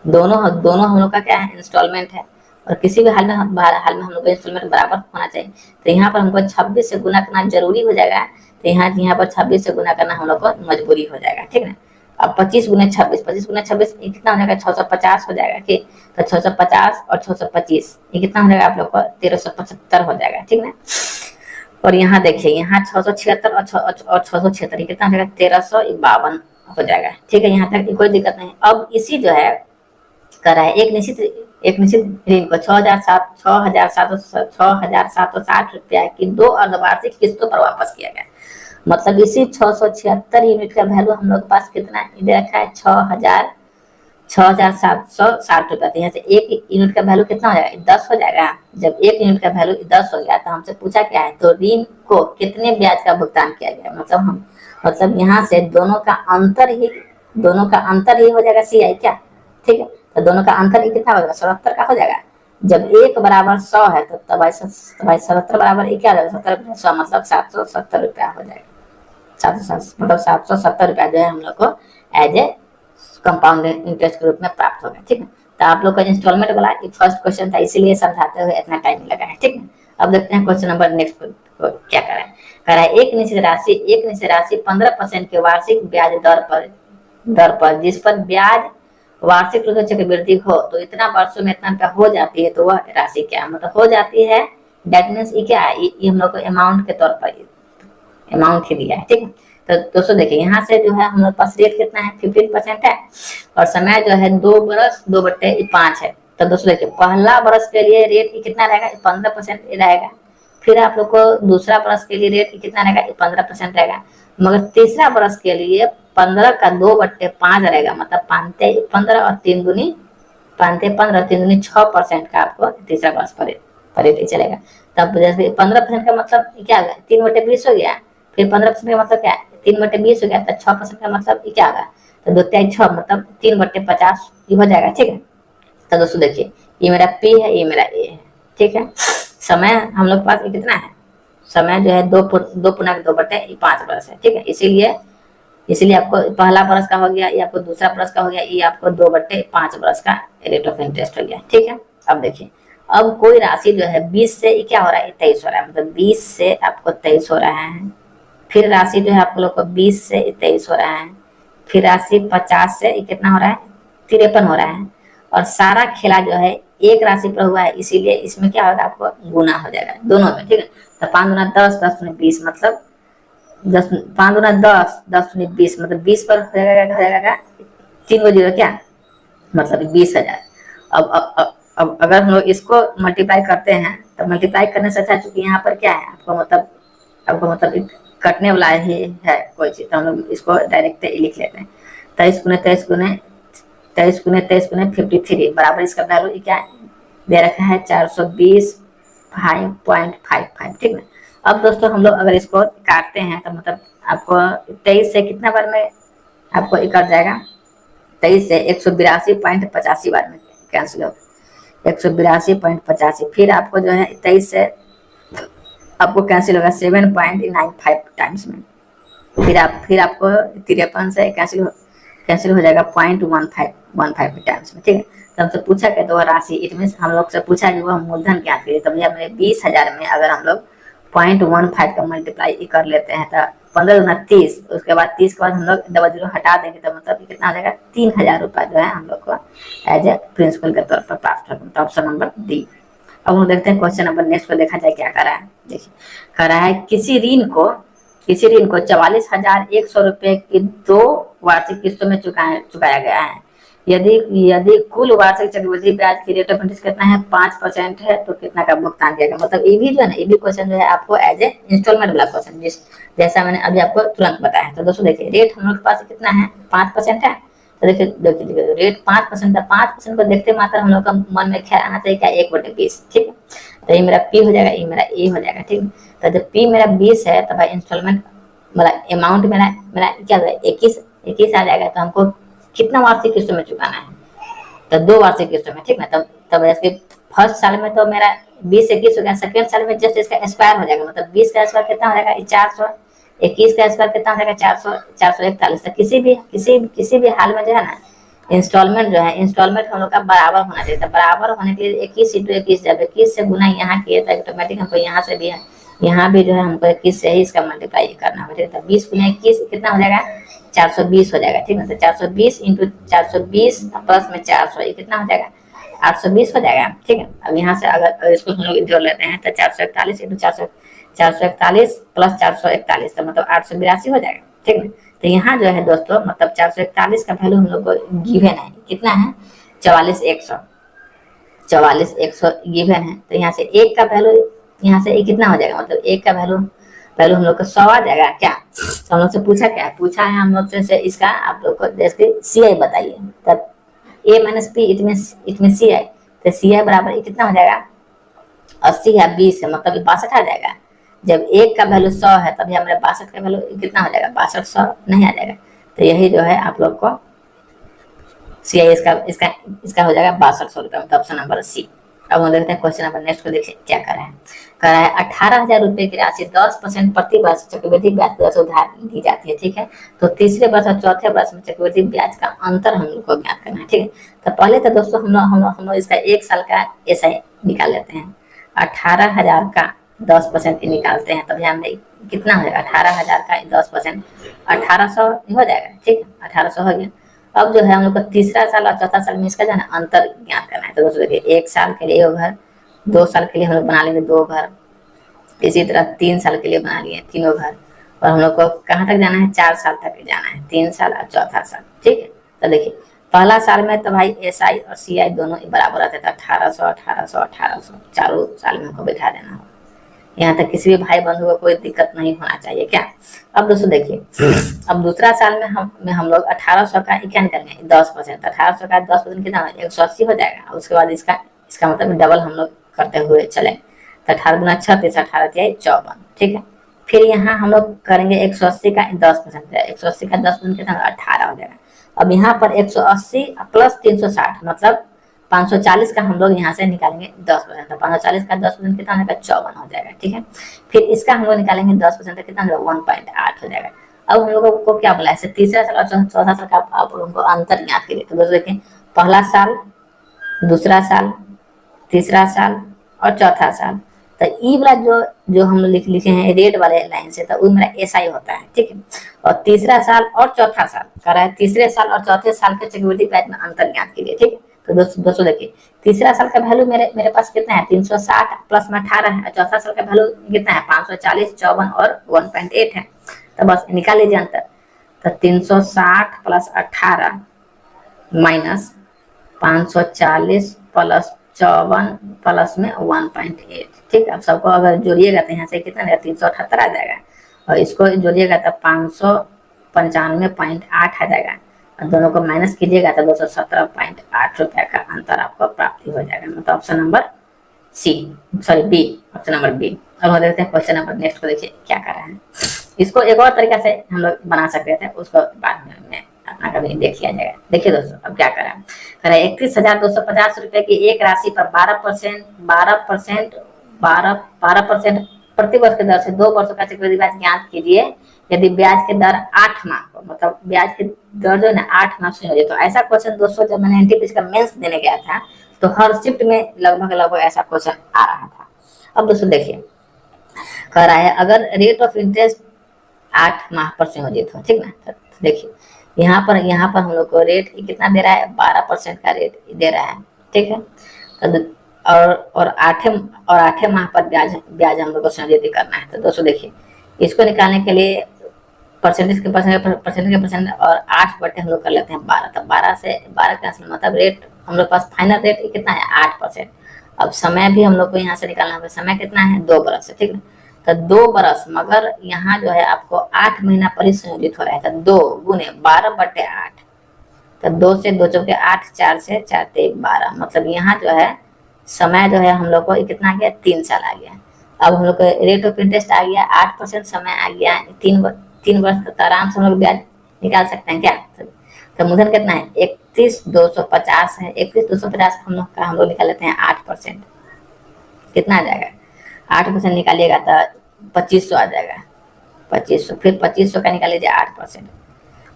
दोनों दोनों हम लोग का क्या है, इंस्टॉलमेंट है, और किसी भी हाल में हम लोग का इंस्टॉलमेंट बराबर होना चाहिए। तो यहाँ पर हमको 26 से गुना करना जरूरी हो जाएगा, तो यहाँ पर 26 से गुना करना हम लोग को मजबूरी हो जाएगा, ठीक है। अब 25 गुना 26, 25 गुना 26 कितना हो जाएगा, 650 हो जाएगा, ठीक। तो 650 और 625 ये कितना हो जाएगा आप लोग को, 1375 हो जाएगा, ठीक ना। और यहाँ देखिए, यहाँ 676 और 676 ये कितना हो जाएगा, 1352 हो जाएगा, ठीक है। यहाँ तक कोई दिक्कत नहीं। अब इसी जो है कर रहा है एक निश्चित ऋण को 6,760 रुपया की 2 अर्धवार्षिक किस्तों पर वापस किया गया। मतलब इसी 676 यूनिट का वैल्यू हम लोग के पास कितना दे रखा है, 6,760 रुपया। तो यहाँ से एक यूनिट का वैल्यू कितना हो जाएगा, 10 हो जाएगा। जब एक यूनिट का वैल्यू 10 हो गया तो हमसे पूछा क्या है, तो ऋण को कितने ब्याज का भुगतान किया गया। मतलब यहाँ से दोनों का अंतर ही हो जाएगा CI क्या, ठीक है। तो दोनों का अंतर ही कितना होगा, 77 का हो जाएगा। जब एक बराबर 100 है तो तब 77 बराबर क्या हो जाएगा, 70 100 मतलब 770 रुपया हो जाएगा। 770 रुपया जो है हम लोग को एज ए कंपाउंड इंटरेस्ट के रूप में प्राप्त होगा, ठीक है। तो आप लोग का इंस्टॉलमेंट वाला फर्स्ट क्वेश्चन था, इसीलिए समझाते हुए इतना टाइम लगा है, ठीक है। अब देखते हैं क्वेश्चन नंबर नेक्स्ट को क्या करा है। एक निश्चित राशि 15% के वार्षिक ब्याज दर पर जिस पर ब्याज वार्षिक रूप से चक्रवृद्धि हो तो इतना वर्षों में इतना रुपया हो जाती है, तो वह राशि क्या मतलब हो जाती है। दैट मीन्स ये क्या है, ये हम लोग को अमाउंट के तौर पर अमाउंट ही दिया है, ठीक है। तो दोस्तों देखिए यहाँ से जो है हम लोग पास रेट कितना है, 15% है, और समय जो है 2 बरस 2/5 है। तो दोस्तों देखिए पहला बरस के लिए रेट कितना रहेगा, 15% रहेगा। फिर आप लोग को दूसरा बरस के लिए रेट कितना रहेगा, 15% रहेगा। मगर तीसरा बरस के लिए 15 का 2/5 रहेगा, मतलब 15 और 3 दूनी 6% का आपको तीसरा बरस पर रेट चलेगा। तब जैसे 15% का मतलब क्या होगा, 3/20 हो गया। फिर 15% का मतलब क्या है, 3/20 हो गया। तो 6% का मतलब क्या होगा, तो 2 3 6 मतलब 3/50 हो जाएगा, ठीक है। तो दोस्तों देखिए ये मेरा P है, ये मेरा A है, ठीक है। समय हम लोग के पास कितना है, समय जो है 2.5 बरस है, ठीक है। इसीलिए आपको पहला बरस का हो गया, ये आपको दूसरा बरस का हो गया, ये आपको 2/5 बरस का रेट ऑफ इंटरेस्ट हो गया, ठीक है। अब देखिए अब कोई राशि जो है 20 से क्या हो रहा है, 23 हो रहा है, मतलब 20 से आपको 23 हो रहा है। फिर राशि जो है आप लोग को 20 से 23 हो रहा है। फिर राशि 50 से कितना हो रहा है, 53 हो रहा है। और सारा खेला जो है एक राशि पर हुआ है, इसीलिए इसमें क्या होगा, आपको गुना हो जाएगा दोनों में, ठीक है। तो 5 दूना 10, 10 दूनी 20, मतलब 5 दूना 10, 10 दूनी 20, मतलब 20 पर हो जाएगा 3 को 0 क्या, मतलब 20,000। अब अगर हम लोग इसको मल्टीप्लाई करते हैं तो मल्टीप्लाई करने से अच्छा, चूंकि यहाँ पर क्या है आपको मतलब कटने वाला ही है कोई चीज, तो हम लोग इसको डायरेक्ट लिख लेते हैं। 23 गुने 23 गुने 53 बराबर इसका वैल्यू क्या दे रखा है, 420.55, ठीक है। अब दोस्तों हम लोग अगर इसको काटते हैं तो मतलब आपको 23 से कितना बार में आपको कट जाएगा, 23 से 182.85 बार में कैंसिल होगा, 182.85। फिर आपको जो है 23 से आपको कैंसिल होगा 7.95 टाइम्स में। फिर आपको 53 से कैंसिल हो जाएगा 0.15 टाइम्स में, ठीक है। तो हमसे पूछा क्या, तो वह राशि इट मीन हम लोग से पूछा कि वह मूलधन क्या कीजिए। तो भैया मेरे 20,000 में अगर हम लोग 0.15 का मल्टीप्लाई कर लेते हैं तो 15 दूना 30, उसके बाद 30 के बाद हम लोग 00 हटा देंगे, तो मतलब कितना आ जाएगा, 3,000 रुपया जो है हम लोग को एज ए प्रिंसिपल के तौर पर प्राप्त होगा। तो ऑप्शन नंबर डी। अब हम देखते हैं क्वेश्चन नंबर नेक्स्ट को, देखा जाए क्या करा है। देखिए करा है किसी ऋण को 44,100 रुपए की 2 वार्षिक किस्तों में चुकाया गया है। यदि कुल वार्षिक चक्रवृद्धि ब्याज की रेट ऑफ इंटरेस्ट कितना है, 5% है, तो कितना का भुगतान किया गया। मतलब ये भी जो है ना, ये भी क्वेश्चन जो है आपको एज ए इंस्टॉलमेंट वाला क्वेश्चन, जैसा मैंने अभी आपको तुरंत बताया है। तो दोस्तों देखिए रेट हम लोग के पास कितना है, 5% है। तो देखिए रेट 5% है, 5% को देखते मात्र हम लोग का मन में ख्याल आना चाहिए क्या, 1/20, ठीक है। तो ये मेरा P हो जाएगा, ये मेरा A हो जाएगा, ठीक है। तो जब P मेरा 20 है तो भाई इंस्टॉलमेंट मतलब अमाउंट मेरा मेरा क्या होगा, 21 आ जाएगा। तो हमको कितना वार्षिक किस्तों में चुकाना है, तो 2 वार्षिक किस्तों में, ठीक ना। तब इसके फर्स्ट साल में तो मेरा 20-21 हो गया, सेकेंड साल में जस्ट इसका एक्सपायर हो जाएगा, मतलब 20 का एक्सपायर कितना हो जाएगा 400, 21 का एक्सपायर कितना हो जाएगा 400, 441। तो किसी भी हाल में जो है ना, इंस्टॉलमेंट जो है, इंस्टॉलमेंट हम लोग का बराबर होना चाहिए था। बराबर होने के लिए 21 जब 21 से गुना यहाँ किए तो ऑटोमेटिक हमको यहाँ से भी है, यहाँ भी जो है हमको 21 से ही इसका मल्टीप्लाई करना होगा, ठीक है। 20 गुना 21 कितना हो जाएगा 420 हो जाएगा, ठीक है। तो 420 इंटू 420 प्लस में 400, ये कितना हो जाएगा 820 हो जाएगा, ठीक है। अब यहाँ से अगर इसको हम लोग जोड़ लेते हैं तो 441 इंटू 441 प्लस 441, तो मतलब 882 हो जाएगा, ठीक है। तो यहाँ जो है दोस्तों, मतलब 441 का वैल्यू हम लोग को गिवन है, कितना है 44,100, 44,100 गिवन है। तो यहाँ से एक का वैल्यू, यहाँ से कितना हो जाएगा, मतलब एक का वैल्यू हम लोग को 100 आ जाएगा क्या। तो हम लोग से पूछा है हम लोग से इसका, आप लोग को जैसे सी आई बताइए, तब ए माइनस पी इट में सी आई, तो सी आई बराबर कितना हो जाएगा 80 या 20 है, मतलब 62 आ जाएगा। जब एक का वैल्यू 100 है तभी हमारे 62 का वैल्यू कितना हो जाएगा 6200 नहीं आ जाएगा। तो यही जो है आप लोग को सी आई इसका हो जाएगा 6200 रुपये, मतलब ऑप्शन नंबर सी। अब हम देखते हैं क्वेश्चन नंबर नेक्स्ट को, देखिए क्या करा है 18,000 रुपए की राशि 10% प्रति वर्ष चक्रवृद्धि ब्याज दर से उधार दी जाती है, ठीक है। तो तीसरे वर्ष और चौथे वर्ष में चक्रवृद्धि ब्याज का अंतर हम लोग को ज्ञात करना है, ठीक है। तो पहले तो दोस्तों हम लोग इसका 1 साल का एसआई निकाल लेते हैं। 18,000 का 10% निकालते हैं, तभी हमें कितना हो जाएगा 18,000 का 10% 1800 हो जाएगा, ठीक है। 1800 हो गया। अब जो है हम लोग को तीसरा साल और चौथा साल में इसका जो है ना अंतर ज्ञात करना है। तो दोस्तों देखिए 1 साल के लिए घर, 2 साल के लिए हम लोग बना लेंगे 2 घर, इसी तरह 3 साल के लिए बना लिए 3 घर, और हम लोग को कहाँ तक जाना है 4 साल तक जाना है, 3 साल और चौथा साल, ठीक है। तो देखिए पहला साल में तो भाई एस आई और सी आई दोनों बराबर आते थे 1800 1800 1800, चारों साल में हमको बैठा देना होगा। यहाँ तक किसी भी भाई बंधु को कोई दिक्कत नहीं होना चाहिए क्या। अब दोस्तों देखिए, अब दूसरा साल में हम लोग 1800 का क्या निकालेंगे 10%, 1800 का 10% कितना 180 हो जाएगा। उसके बाद इसका मतलब डबल हम लोग करते हुए चले, तो 18 गुना 36, 18 54, ठीक है। फिर यहाँ हम लोग करेंगे 180 का 10%, 180 का 10% कितना 18 हो जाएगा। अब यहाँ पर 180 प्लस 360 मतलब 540 का हम लोग यहाँ से निकालेंगे 10%, तो 540 का 10% कितना होगा 54 हो जाएगा, ठीक है। फिर इसका हम लोग निकालेंगे 10% तो कितना होगा 1.8 हो जाएगा। अब हम लोगों को क्या बोला है तीसरा साल और चौथा साल का आप लोगों को अंतर ज्ञात करिए। तो दोस्तों देखिए पहला साल, दूसरा साल, तीसरा साल और चौथा साल, तो ई वाला जो हम लोग लिखे हैं रेड वाले लाइन से, तो वो मेरा एस आई होता है, ठीक है। और तीसरा साल और चौथा साल कर रहा है, तीसरे साल और चौथे साल के चक्रवृद्धि ब्याज में अंतर ज्ञात कीजिए, ठीक है। तो दोस्तों देखिए तीसरा साल का वैल्यू मेरे पास कितना है 360 प्लस में 18 है, चौथा साल का वैल्यू कितना है 540, 54 और 1.8 है। तो बस निकाल लीजिए अंतर। तो 360 प्लस 18 माइनस 540 प्लस 54 प्लस में 1.8, ठीक है। अब सबको अगर जोड़िएगा तो यहाँ से कितना रहेगा 378 आ जाएगा, और इसको जोड़िएगा तो 595.8 आ जाएगा, और दोनों को माइनस कीजिएगा तो 217.8 रुपये का अंतर आपको प्राप्ति हो जाएगा, मतलब option number B, option number B. अब हम देखते हैं क्वेश्चन नंबर नेक्स्ट को, देखिए क्या कर रहे हैं। इसको एक और तरीका से हम लोग बना सकते थे, उसको बाद में अपना कभी देख लिया जाएगा। देखिए दोस्तों अब क्या करें, 31,250 रुपए की एक राशि पर 12% प्रति वर्ष के दर से 2 वर्षों का चक्रवृद्धि ब्याज ज्ञात कीजिए यदि ब्याज के दर 8 माह को, मतलब ब्याज की दर जो है ना 8 माह से हो जाए। तो ऐसा क्वेश्चन दोस्तों जब मैंने एनटीपीसी का मेंस देने गया था तो हर शिफ्ट में लगभग ऐसा क्वेश्चन आ रहा था। अब दोस्तों देखिए कह रहा है अगर रेट ऑफ इंटरेस्ट 8 माह पर से हो जाए तो, ठीक ना। तो देखिए यहाँ पर हम लोग को रेट कितना दे रहा है 12% का रेट दे रहा है, ठीक है। और आठे माह पर ब्याज हम लोग को संयोजित करना है। तो दोस्तों देखिए इसको निकालने के लिए परसेंटेज के परसेंट और 8 बटे हम लोग कर लेते हैं 12, तो 12 का मतलब रेट हम लोग पास फाइनल रेट कितना है 8%। अब समय भी हम लोग को यहाँ से निकालना होगा, समय कितना है 2 बरस है, ठीक है। तो 2 बरस मगर यहाँ जो है आपको 8 महीना पर ही संयोजित हो रहा है, तो 2 गुने 12/8, तो 2 से 2 चौके 8, 4 से 4 3 12, मतलब यहाँ जो है समय जो है हम लोग को कितना आ गया 3 साल आ गया। अब हम लोग को रेट ऑफ इंटरेस्ट आ गया 8%, समय आ गया 3 वर्ष तक आराम से हम लोग ब्याज निकाल सकते हैं क्या। तो मूलधन कितना है 31,250 है। 31,250 हम लोग निकाल लेते हैं 8%, कितना आ जाएगा 8% निकालिएगा तो 2500 आ जाएगा। 2500 फिर 2500 का निकाल लीजिए 8%,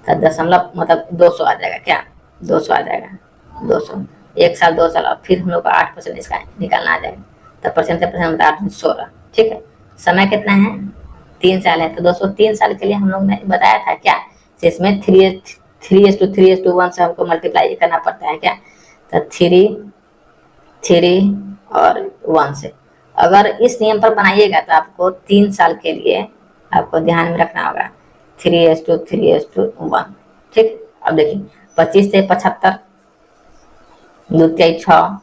तो दशमलव मतलब 200 आ जाएगा क्या, 200 आ जाएगा। 200 1 साल 2 साल और फिर हम लोग को 8% इसका निकालना आ जाएगा। तो परसेंट से परसेंट 8 16, ठीक है। समय कितना है 3 साल है। तो दोस्तों 3 साल के लिए हम लोग ने बताया था क्या, तो इसमें 3:1 से हमको मल्टीप्लाई करना पड़ता है क्या। तो 3 और 1 से अगर इस नियम पर बनाइएगा तो आपको 3 साल के लिए आपको ध्यान में रखना होगा 3:1, ठीक। अब देखिए 25 से 75, 2 तिहाई 6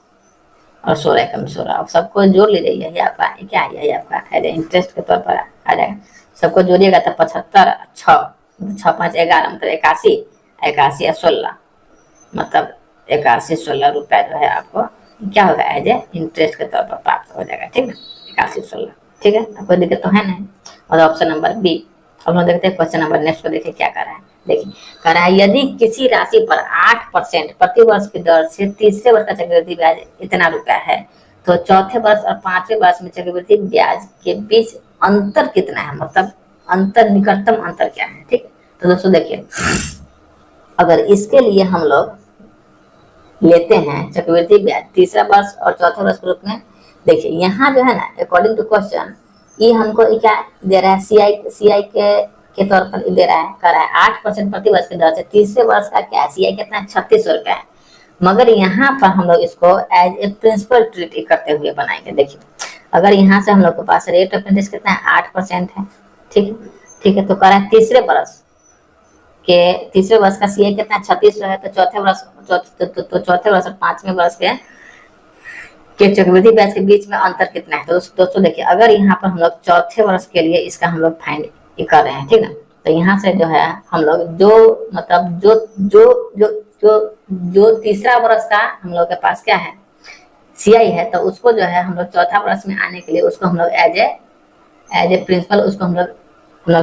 और 16 कम 16, अब सबको जोड़ लीजिए। यही आपका क्या है, यही आपका है इंटरेस्ट के तौर पर आ जाएगा। सबको जोड़िएगा तो 75 6 5 11 मतलब 81, 81 और 16 मतलब 81-16 रुपया जो है आपको क्या होगा एज ए इंटरेस्ट के तौर पर प्राप्त हो जाएगा, ठीक है। 81-16, ठीक है। कोई दिक्कत तो है नहीं। और ऑप्शन नंबर बी। अब हम देखते हैं क्वेश्चन नंबर नेक्स्ट को, देखिए क्या कर रहा है। देखिए कह रहा है यदि किसी राशि पर 8% प्रति वर्ष की दर से तीसरे वर्ष का चक्रवृद्धि ब्याज इतना रुपया है, तो चौथे वर्ष और 5वें वर्ष में चक्रवृद्धि ब्याज के बीच अंतर कितना है, मतलब अंतर निकटतम अंतर क्या है, ठीक है। तो दोस्तों देखिए अगर इसके लिए हम लोग लेते हैं चक्रवृद्धि ब्याज तीसरा वर्ष और चौथे वर्ष के रूप में, देखिए यहाँ जो है ना अकॉर्डिंग टू क्वेश्चन ये हमको क्या दे रहा है सीआई के तौर पर दे रहा है, कर रहा है 8% प्रति वर्ष की दर से तीसरे वर्ष का क्या सीआई कितना है 3600 रुपया है। मगर यहाँ पर हम लोग इसको एज ए प्रिंसिपल ट्रीट करते हुए बनाएंगे। देखिए अगर यहाँ से हम लोग के पास रेट ऑफ इंटरेस्ट कितना है 8% है, ठीक है। तो कर रहा है तीसरे वर्ष का सीआई कितना 3600 है। तो चौथे वर्ष और 5वें वर्ष के चक्रवृद्धि ब्याज के बीच में अंतर कितना है। तो दोस्तों देखिए अगर यहाँ पर हम लोग चौथे वर्ष के लिए इसका हम लोग फाइंड कर रहे हैं, ठीक ना। तो यहाँ से जो है हम लोग जो मतलब जो तीसरा वर्ष का हम लोग के पास क्या है सीआई है, तो उसको जो है हम लोग चौथा वर्ष में आने के लिए उसको हम लोग एज ए प्रिंसिपल उसको हम लोग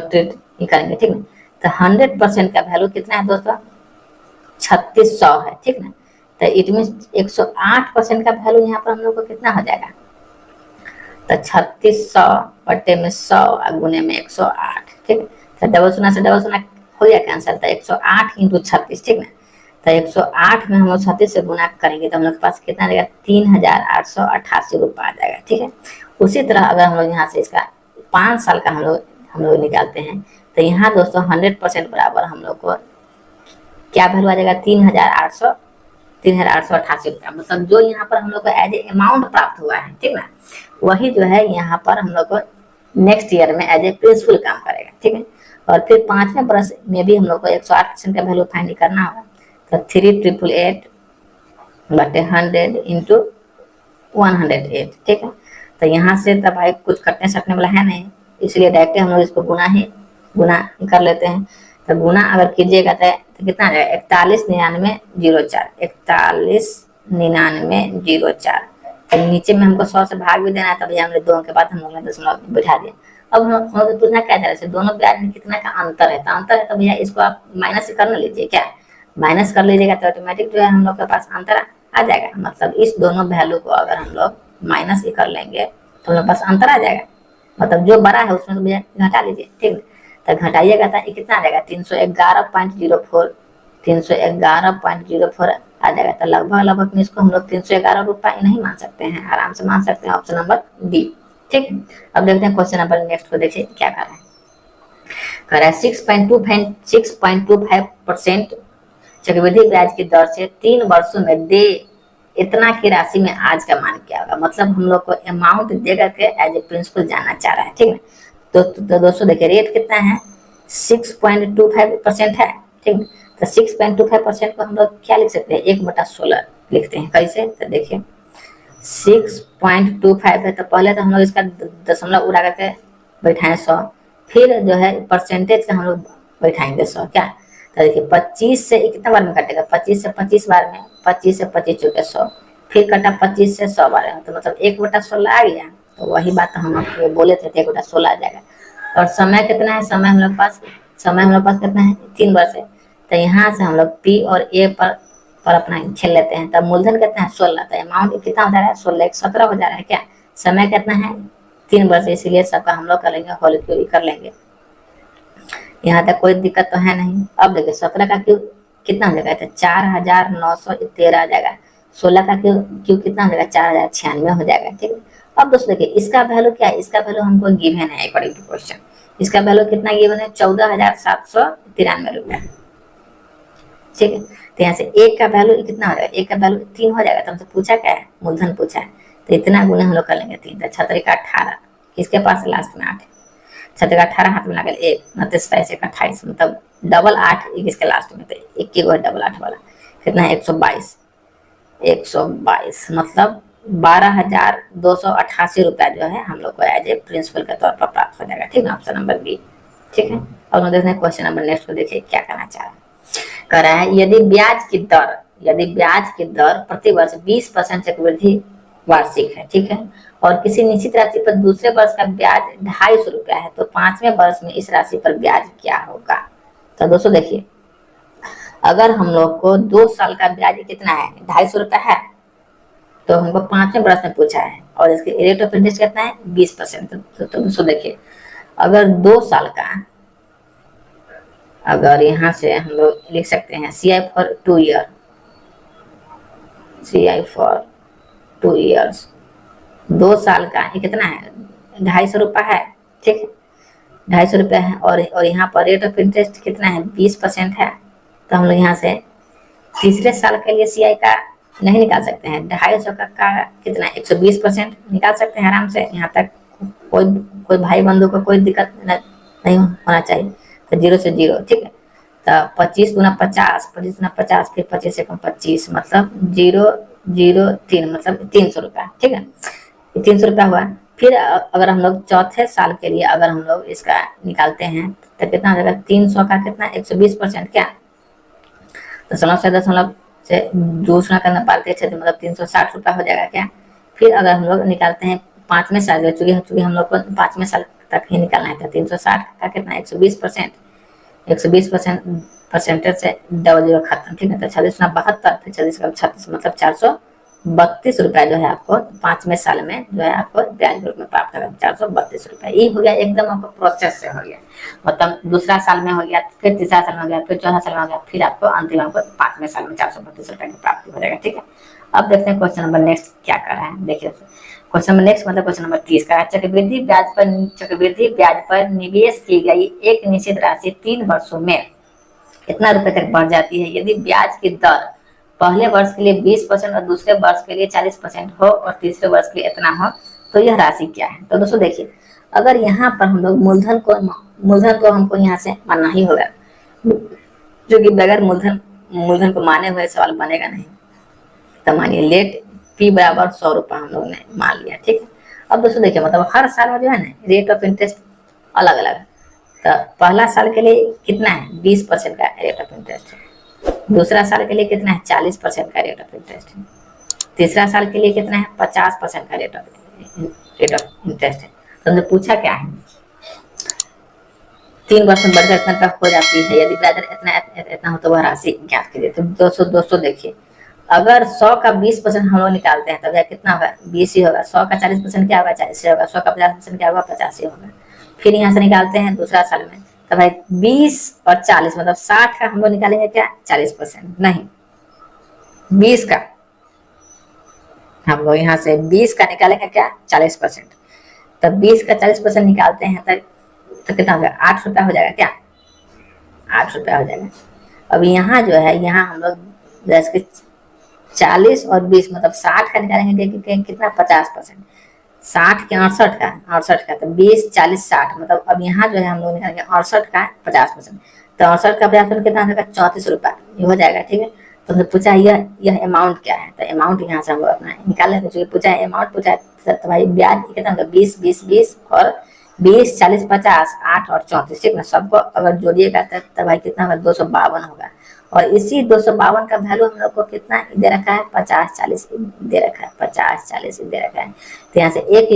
ट्रीट करेंगे, ठीक ना। तो 100% का वैल्यू कितना है दोस्तों 3600 है, ठीक ना। तो इट मीन 108% का वैल्यू यहाँ पर हम लोग को कितना हो जाएगा, तो 3600 बटे में 100 गुने में 108, ठीक है। तो डबल शून्य से डबल शून्य हो जाएगा कैंसिल, तो 108 इंटू 36, ठीक ना। तो 108 में हम लोग 36 से गुना करेंगे तो हम लोग के पास कितना रहेगा 3888 रुपये आ जाएगा, ठीक है। उसी तरह अगर हम लोग यहाँ से इसका 5 साल का हम लोग निकालते हैं तो यहाँ दोस्तों 100% बराबर हम लोग को क्या वैल्यू आ जाएगा 3888 रुपया, मतलब जो यहाँ पर हम लोग को एज ए अमाउंट प्राप्त हुआ है, ठीक ना, वही जो है यहाँ पर हम लोग को नेक्स्ट ईयर में एज ए प्रिंसिपल काम करेगा, ठीक है। और फिर 5वें वर्ष में भी हम लोग को 108% का वैल्यू फाइंड करना होगा। तो 3888 बटे 100 इंटू 108, ठीक है। तो यहाँ से तब भाई कुछ कटने सटने वाला है नहीं, इसलिए डायरेक्ट हम लोग इसको गुना कर लेते हैं। तो गुना अगर कीजिएगा तो कितना आ जाएगा 419904। तो नीचे में हमको 100 से भाग भी देना है, तभी हमने 2 के बाद हम लोग ने दशमलव बैठा दिया। अब हम लोग पूछना क्या चाह रहे थे दोनों ब्याज में कितना का अंतर है, तो अंतर है तो भैया इसको आप माइनस कर लीजिए, क्या माइनस कर लीजिएगा तो ऑटोमेटिक जो है हम लोग के पास अंतर आ जाएगा। मतलब इस दोनों वैल्यू को अगर हम लोग माइनस ही कर लेंगे तो हम लोग पास अंतर आ जाएगा, मतलब जो बड़ा है उसमें से भैया घटा लीजिए, ठीक है। तो घटाइएगा तो कितना आ जाएगा 311.04 आ जाएगा। तो लगभग में इसको हम लोग 311 रुपये नहीं मान सकते हैं, आराम से मान सकते हैं ऑप्शन नंबर डी, ठीक है। अब देखते हैं क्वेश्चन नंबर नेक्स्ट को, देखिए क्या कर रहा है। कह रहा है 6.25% चक्रवृद्धि ब्याज की दर से 3 वर्षों में दे इतना की राशि में आज का मान क्या होगा, मतलब हम लोग को अमाउंट देकर के एज ए प्रिंसिपल जानना चाह रहा है, ठीक है। तो दोस्तों देखिए रेट कितना है 6.25% है, ठीक है। तो 6.25% को हम लोग क्या लिख सकते हैं 1/16 लिखते हैं, कैसे। तो देखिए 6.25 है तो पहले तो हम लोग इसका दशमलव उड़ा करके बैठाएं 100, फिर जो है परसेंटेज का हम लोग बैठाएंगे 100, क्या। तो देखिए 25 से कितना बार में कटेगा 25 से 25 बार में, 25 से 25 चुके 100, फिर कटा 25 से 100 बार में, तो मतलब 1/16 आ गया। तो वही बात हम आपको बोले थे 1/16 आ जाएगा। और समय कितना है, समय हम लोग पास समय हम लोग पास कितना है 3 वर्ष है। तो यहाँ से हम लोग पी और ए पर अपना खेल लेते हैं। तब मूलधन कितना है 16, तो अमाउंट कितना हो जा रहा है 16 एक 17 हो जा रहा है क्या। समय कितना है 3 वर्ष, इसीलिए सबका हम लोग कर लेंगे होल क्यूब कर लेंगे। यहाँ तक कोई दिक्कत तो है नहीं। अब देखिए 17 का क्यूब कितना हो जाएगा, तो 4913 आ जाएगा। 16 का क्यूब कितना हो जाएगा 4096 हो जाएगा, ठीक है। अब दोस्तों देखिए इसका वैल्यू क्या है, इसका वैल्यू हमको गिवन है अकॉर्डिंग टू क्वेश्चन। इसका वैल्यू कितना गिवन है 14,793 रुपया, ठीक है। तो यहाँ से एक का वैल्यू कितना हो जाएगा, एक का वैल्यू 3 हो जाएगा। तो हमसे पूछा क्या है मूलधन पूछा है, तो इतना गुना हम लोग कर लेंगे 3। तो 6 का 18, किसके पास है लास्ट में 8, 6 का 18 हाथ में लगा 1, 29 का 28, मतलब डबल 8 किसके लास्ट में, तो 1 को डबल 8 वाला कितना है 122, 122 मतलब 12,288 रुपया जो है हम लोग को एज ए प्रिंसिपल के तौर पर प्राप्त हो जाएगा, ठीक है। ऑप्शन नंबर बी, ठीक है। और हम देखते हैं क्वेश्चन नंबर नेक्स्ट को, देखिए क्या करना चाह रहा है। कह रहा है यदि ब्याज की दर प्रति वर्ष 20% चक्रवृद्धि वार्षिक है, ठीक है, और किसी निश्चित राशि पर दूसरे वर्ष का ब्याज 250 रुपया है, तो 5वें वर्ष में इस राशि पर ब्याज क्या होगा। तो दोस्तों देखिए अगर हम लोग को 2 साल का ब्याज कितना है 250 रुपया है, तो हमको 5वें वर्ष में पूछा है और इसके रेट ऑफ इंटरेस्ट कितना है 20%। तो दोस्तों देखिए अगर 2 साल का, अगर यहाँ से हम लोग लिख सकते हैं CI for 2 year, CI for 2 years, 2 साल का ये कितना है 250 रुपया है, ठीक है, 250 रुपया है। और यहाँ पर रेट ऑफ इंटरेस्ट कितना है 20% है। तो हम लोग यहाँ से तीसरे साल के लिए CI का नहीं निकाल सकते हैं, 250 का कितना 120% निकाल सकते हैं आराम से। यहाँ तक कोई भाई बंधु को कोई दिक्कत नहीं होना चाहिए। तो 0 से 0, ठीक है। तो 25 गुना 50, 25 गुना 50, फिर 25 से कम 25, मतलब 003 मतलब 300 रुपया, ठीक है। 300 रुपया हुआ। फिर अगर हम लोग चौथे साल के लिए अगर हम लोग इसका निकालते हैं तो कितना हो जाएगा 300 का कितना 120% क्या, दशमलव से दूसरा करना पाते थे, मतलब 360 रुपया हो जाएगा क्या। फिर अगर हम लोग निकालते हैं 5वें साल, चूंकि हम लोग को 5वें साल तक ही निकालना है, 360 का कितना 120%, 120% परसेंटेज से डबल 0 खत्म, ठीक है। तो 40 गुना 72, फिर 40 का 36 मतलब 432 रुपया जो है आपको 5वें साल में जो है आपको ब्याज रूप में प्राप्त होगा 432 रुपया। ये हो गया एकदम आपको प्रोसेस से हो गया, मतलब दूसरा साल में हो गया, फिर तीसरा साल में हो गया, फिर चौथा साल में हो गया, फिर आपको अंतिम आपको 5वें साल में 432 रुपया की प्राप्ति हो जाएगा, ठीक है। अब देखते हैं क्वेश्चन नंबर नेक्स्ट क्या कर रहा है। देखिए क्वेश्चन नंबर नेक्स्ट मतलब क्वेश्चन नंबर 30 का, चक्रवृद्धि ब्याज पर निवेश की गई एक निश्चित राशि 3 वर्षों में कितना रुपए तक बढ़ जाती है यदि ब्याज की दर पहले वर्ष के लिए 20% और दूसरे वर्ष के लिए 40% हो और तीसरे वर्ष के लिए इतना हो, तो यह राशि क्या है। तो दोस्तों देखिए अगर यहाँ पर हम लोग मूलधन को हमको यहाँ से मानना ही होगा, जो कि बगैर मूलधन को माने हुए सवाल बनेगा नहीं। तो मानिए लेट P बराबर 100 रुपया हम लोग ने मान लिया, ठीक है। अब दोस्तों देखिए मतलब हर साल में जो है ना रेट ऑफ इंटरेस्ट अलग अलग है। तो पहला साल के लिए कितना है 20% का रेट ऑफ इंटरेस्ट है, दूसरा साल के लिए कितना है 40% का रेट ऑफ इंटरेस्ट है, तीसरा साल के लिए कितना है 50% का रेट ऑफ इंटरेस्ट है। तो हमने पूछा क्या है 3 वर्ष में बढ़कर इतना तक हो जाती है यदि ब्याज इतना हो तो वह राशि ज्ञात कीजिए। तो दोस्तों देखिए अगर 100 का 20% हम लोग निकालते हैं तब तो कितना होगा 20 ही होगा। 100 का 40% क्या होगा 40 होगा। 100 का 50% क्या होगा 50 ही होगा। फिर यहाँ से निकालते हैं दूसरा साल में, तो भाई 20 और 40 मतलब 60 का हम लोग निकालेंगे क्या 40%, नहीं 20 का हम लोग यहाँ से 20 का निकालेंगे क्या 40%। तब 20 का 40% निकालते हैं तो कितना हो जाएगा 8 रुपया हो जाएगा क्या 8 रुपया हो जाएगा। अब यहाँ जो है यहाँ हम लोग जैसे 40 और 20 मतलब 60 का निकालेंगे कितना 50%, 60 के 68 का तो 20 40 60 मतलब अब यहाँ जो है हम लोग निकालेंगे 68 का 50%। तो 68 का 50% कितना होगा 34 रुपया ये हो जाएगा, ठीक है। तो हमने पूछा यह अमाउंट क्या है, तो अमाउंट यहाँ से हम लोग अपना निकाल लेते हैं। जो पूछा है अमाउंट पूछा है तो भाई ब्याज कितना होगा 20 और 20 40 50 8 और 34, ठीक ना। सबको अगर जोड़िएगा तब भाई कितना होगा 252 होगा। और इसी 252 का वैल्यू हम लोग को कितना दे रखा है 50 40 दे रखा है 50 40 दे रखा है। तो यहाँ से एक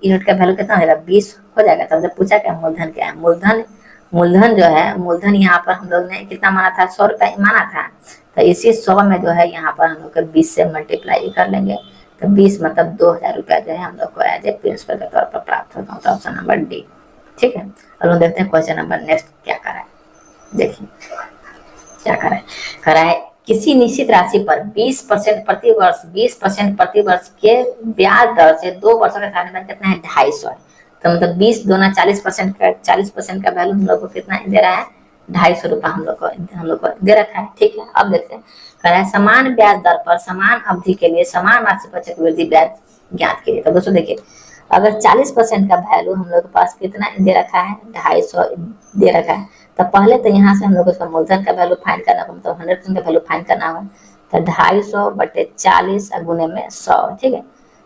यूनिट का वैल्यू कितना हो जाएगा 20 हो जाएगा। तो हमसे पूछा क्या मूलधन क्या है, मूलधन जो है, मूलधन यहाँ पर हम लोग ने कितना माना था, 100 रुपया माना था। तो इसी 100 में जो है यहाँ पर हम लोग 20 से मल्टीप्लाई कर लेंगे। तो 20 मतलब 2000 रुपया जो है हम लोग को एज ए प्रिंसिपल के तौर पर प्राप्त होगा। तो ऑप्शन नंबर डी। ठीक है, अब हम देखते हैं क्वेश्चन नंबर नेक्स्ट क्या करा है। देखिए क्या करा है किसी निश्चित राशि पर 20% प्रति वर्ष, 20% प्रति वर्ष के ब्याज दर से 2 वर्षों के साथ में कितना है, 250 है। तो मतलब 20 दूना 40% का, 40% का वैल्यू हम लोग को कितना दे रहा है, 250 रुपया हम लोग को दे रखा है। ठीक है, अब देखते हैं कह रहा है समान ब्याज दर पर समान अवधि के लिए समान राशि पर चक्रवृद्धि ब्याज ज्ञात कीजिए। तो दोस्तों देखिए, अगर 40% का वैल्यू हम लोग के पास कितना दे रखा है, 250 दे रखा है, तो पहले तो यहाँ से हम लोग उसका मूलधन का वैल्यू फाइंड करना होगा, मतलब 100% का वैल्यू फाइंड करना होगा। तो 250 बटे 40 गुने में 100। ठीक है,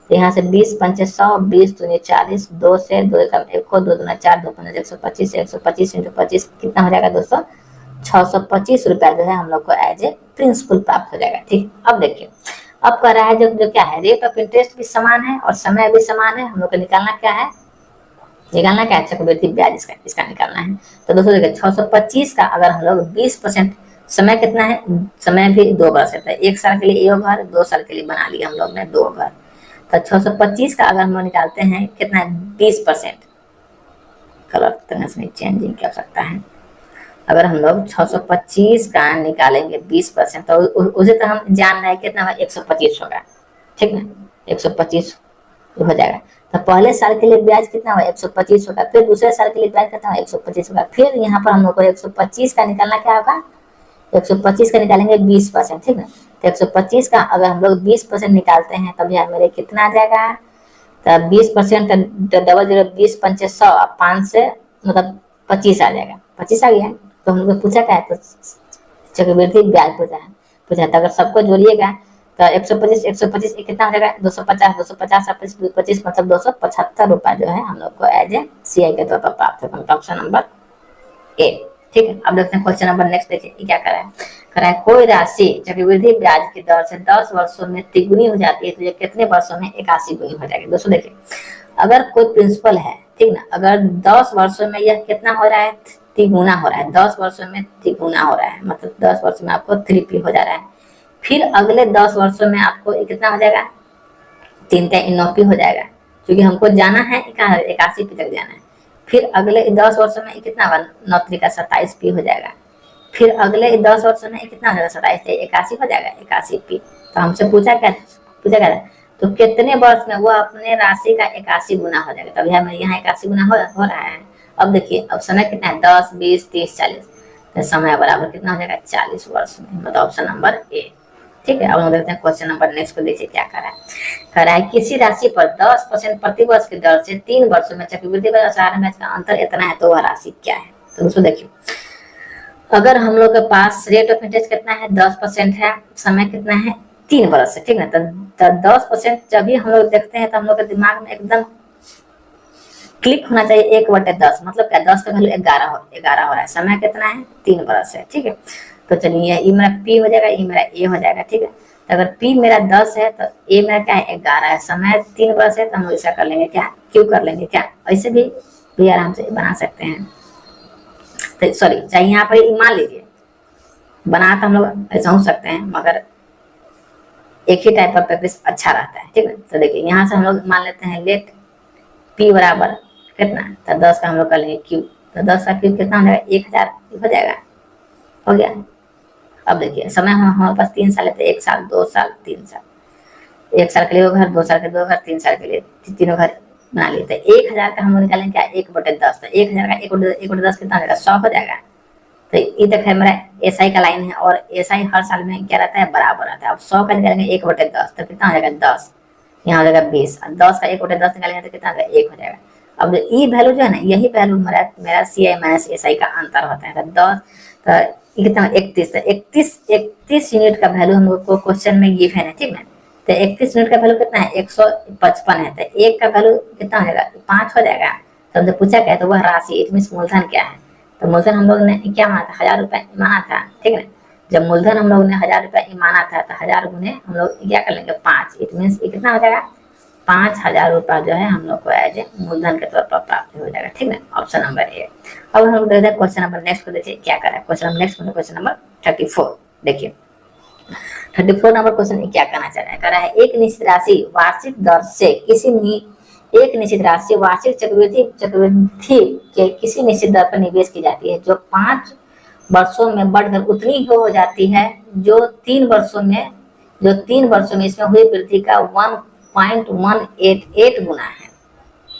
तो यहाँ से 20 पंचे 100, 20 दूनी 40, 2 से 2 कम 1 को 2 दूना 4, 2 पंजे 125, 125 इंटू 25 कितना हो जाएगा दोस्तों, 625 रुपया जो है हम लोग को एज ए प्रिंसिपल प्राप्त हो जाएगा। ठीक, अब देखिए अब कह रहा है जो क्या है, रेट ऑफ इंटरेस्ट भी समान है और समय भी समान है। हम लोग को निकालना क्या है, चक्रवृद्धि ब्याज इसका निकालना है। तो दोस्तों देखिए 625 का अगर हम लोग 20%, समय कितना है, समय भी 2 वर्ष है, 1 साल के लिए 1 घर, 2 साल के लिए बना लिया हम लोग ने 2 घर। तो 625 का अगर हम लोग निकालते हैं कितना है, 20%, कलर तरह से चेंजिंग कर सकता है। अगर हम लोग 625 का निकालेंगे 20%, तो उसे तो हम जान रहे हैं कितना होगा, 125 होगा। ठीक ना, 125 हो जाएगा। तो पहले साल के लिए ब्याज कितना होगा, 125 होगा। फिर दूसरे साल के लिए ब्याज कितना होगा, 125 होगा। फिर यहाँ पर हम लोग को 125 का निकालना क्या होगा, 125 का निकालेंगे 20%। ठीक ना, तो 125 का अगर हम लोग 20% निकालते हैं तब यहाँ मेरे कितना आ जाएगा, तो 20% डबल 0 20 पंचे 100, 5 से मतलब 25 आ जाएगा, 25 आ गया। तो हम लोग पूछा क्या है, तो चक्रवृद्धि ब्याज पूछा है। तो अगर सबको जोड़िएगा तो 125 कितना हो जाएगा, 250, 250 25 मतलब 275 रुपया जो है हम लोग को एज ए CI के तौर पर प्राप्त होगा। Option number A. ठीक है, अब देखते हैं क्वेश्चन नंबर नेक्स्ट। देखिए क्या करा है कोई राशि चक्रवृद्धि ब्याज की दर से 10 वर्षों में तिगुनी हो जाती है, तो ये कितने वर्षों में 81 गुनी हो जाएगी। दोस्तों देखिए, अगर कोई प्रिंसिपल है, ठीक ना, अगर 10 वर्षों में यह कितना हो रहा है, तिगुना हो रहा है। 10 वर्षों में तिगुना हो रहा है, मतलब 10 वर्षों में आपको 3p हो जा रहा है। फिर अगले 10 वर्षों में आपको कितना हो जाएगा, 3 9p हो जाएगा, क्योंकि हमको जाना है 81p तक जाना है। फिर अगले 10 वर्षों में कितना होगा, 9 का 27p हो जाएगा। फिर अगले 10 वर्षों में कितना हो जाएगा, 27 से 81 हो जाएगा, 81p। तो हमसे पूछा क्या तो कितने वर्ष में वो अपने राशि का 81 गुना हो जाएगा। तभी हमें यहाँ 81 गुना हो रहा है। अब देखिए, अब समय कितना है, 10 20 30 40, तो समय बराबर कितना हो जाएगा, 40 वर्ष में, मतलब ऑप्शन नंबर ए। ठीक है, अब हम देखते हैं क्वेश्चन नंबर नेक्स्ट को। देखिए क्या कह रहा है किसी राशि पर 10% प्रति वर्ष की दर से 3 वर्षों में चक्रवृद्धि ब्याज का अंतर इतना है, तो वह राशि क्या है। तो दोस्तों देखिए, अगर हम लोग के पास रेट ऑफ इंटरेस्ट कितना है, 10% है, समय कितना है, 3 वर्ष है। ठीक है, तो 10% जब भी हम लोग देखते हैं तो हम लोग के दिमाग में एकदम क्लिक होना चाहिए 1/10, मतलब क्या, 10 का वैल्यू 11 हो रहा है, समय कितना है, 3 वर्ष है। ठीक है, तो चलिए ये मेरा P हो जाएगा, ये मेरा A हो जाएगा। ठीक है, तो अगर P मेरा 10 है तो A मेरा क्या है, 11 है, समय 3 वर्ष है, तो हम ऐसा कर लेंगे क्या, Q कर लेंगे क्या, ऐसे भी आराम से बना सकते हैं। तो सॉरी, चाहे यहाँ पर मान लीजिए बना तो हम लोग ऐसा हो सकते हैं, मगर एक ही टाइप का प्रैक्टिस अच्छा रहता है। ठीक है, तो देखिए यहाँ से हम लोग मान लेते हैं लेट P बराबर कितना, तो 10 का हम लोग कर लेंगे Q, तो 10 का Q कितना हो जाएगा, 1000 हो जाएगा, हो गया। अब देखिए समय हमारे पास 3 साल है, तो 1 साल 2 साल 3 साल, 1 साल के लिए 2 घर, 2 साल के 2 घर, 3 साल के लिए 3 घर बना लिए। तो 1000 का हम लोग निकालेंगे क्या, 1/10, तो 1000 का 1/10 कितना हो जाएगा, 100 हो जाएगा। तो ये तक है मेरा SI का लाइन है, और SI हर साल में क्या रहता है, बराबर रहता है। अब 100 का निकालेंगे 1/10, तो कितना हो जाएगा, 10, यहाँ हो जाएगा 20, 10 का 1/10 निकालेंगे तो कितना हो जाएगा, 1 हो जाएगा। अब ये वैल्यू जो है ना, यही वैल्यू मेरा CI माइनस SI का अंतर होता है। तो 10 तो कितना, 31, तो 31 यूनिट का वैल्यू हम लोग को क्वेश्चन में गिवन है। ठीक है, तो 31 यूनिट का वैल्यू कितना है, 155 है, तो 1 का वैल्यू कितना हो जाएगा, 5 हो जाएगा। तो हमसे पूछा क्या है, तो वह राशि इट मीन्स मूलधन क्या है। तो मूलधन हम लोग ने क्या माना था, 1000 रुपया माना था। ठीक है, जब मूलधन हम लोग ने 1000 रुपया माना था, तो 1000 गुने हम लोग क्या कर लेंगे, 5, इट मीन्स कितना हो जाएगा, 5,000 रुपया जो है हम लोग को एज ए मूलधन के तौर पर प्राप्त हो जाएगा। ठीक है, ऑप्शन नंबर ए। अब हम लोग देखते हैं क्वेश्चन नंबर नेक्स्ट को। देखिए क्या करा है क्वेश्चन नेक्स्ट में, क्वेश्चन नंबर 34। देखिए 34 नंबर क्वेश्चन क्या कहना चाह रहा है, कह रहा है एक निश्चित राशि वार्षिक दर से एक निश्चित राशि वार्षिक चक्रवृद्धि के किसी निश्चित दर पर निवेश की जाती है जो 5 वर्षों में बढ़कर उतनी ही हो जाती है जो 3 वर्षों में इसमें हुई वृद्धि का 1.188 गुना है।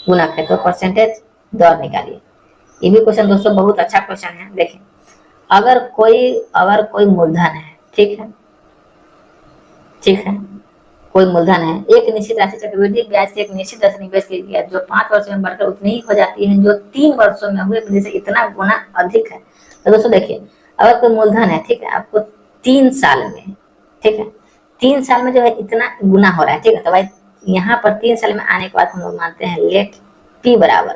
गुणक है तो परसेंटेज दर निकालिए। ये भी क्वेश्चन दोस्तों बहुत अच्छा क्वेश्चन है। देखिए अगर कोई मूलधन है, ठीक है, कोई मूलधन है, एक निश्चित राशि चक्रवृद्धि ब्याज से एक निश्चित राशि निवेश की गया जो 5 वर्षों में बढ़कर उतनी ही हो जाती है जो 3 वर्षों में हुए वृद्धि से इतना गुना अधिक है। तो दोस्तों देखिए अगर कोई मूलधन है, ठीक है, आपको 3 साल में, ठीक है, 3 साल में जो है इतना गुना हो रहा है। ठीक है, तो भाई यहाँ पर 3 साल में आने के बाद हम लोग मानते हैं लेट पी बराबर,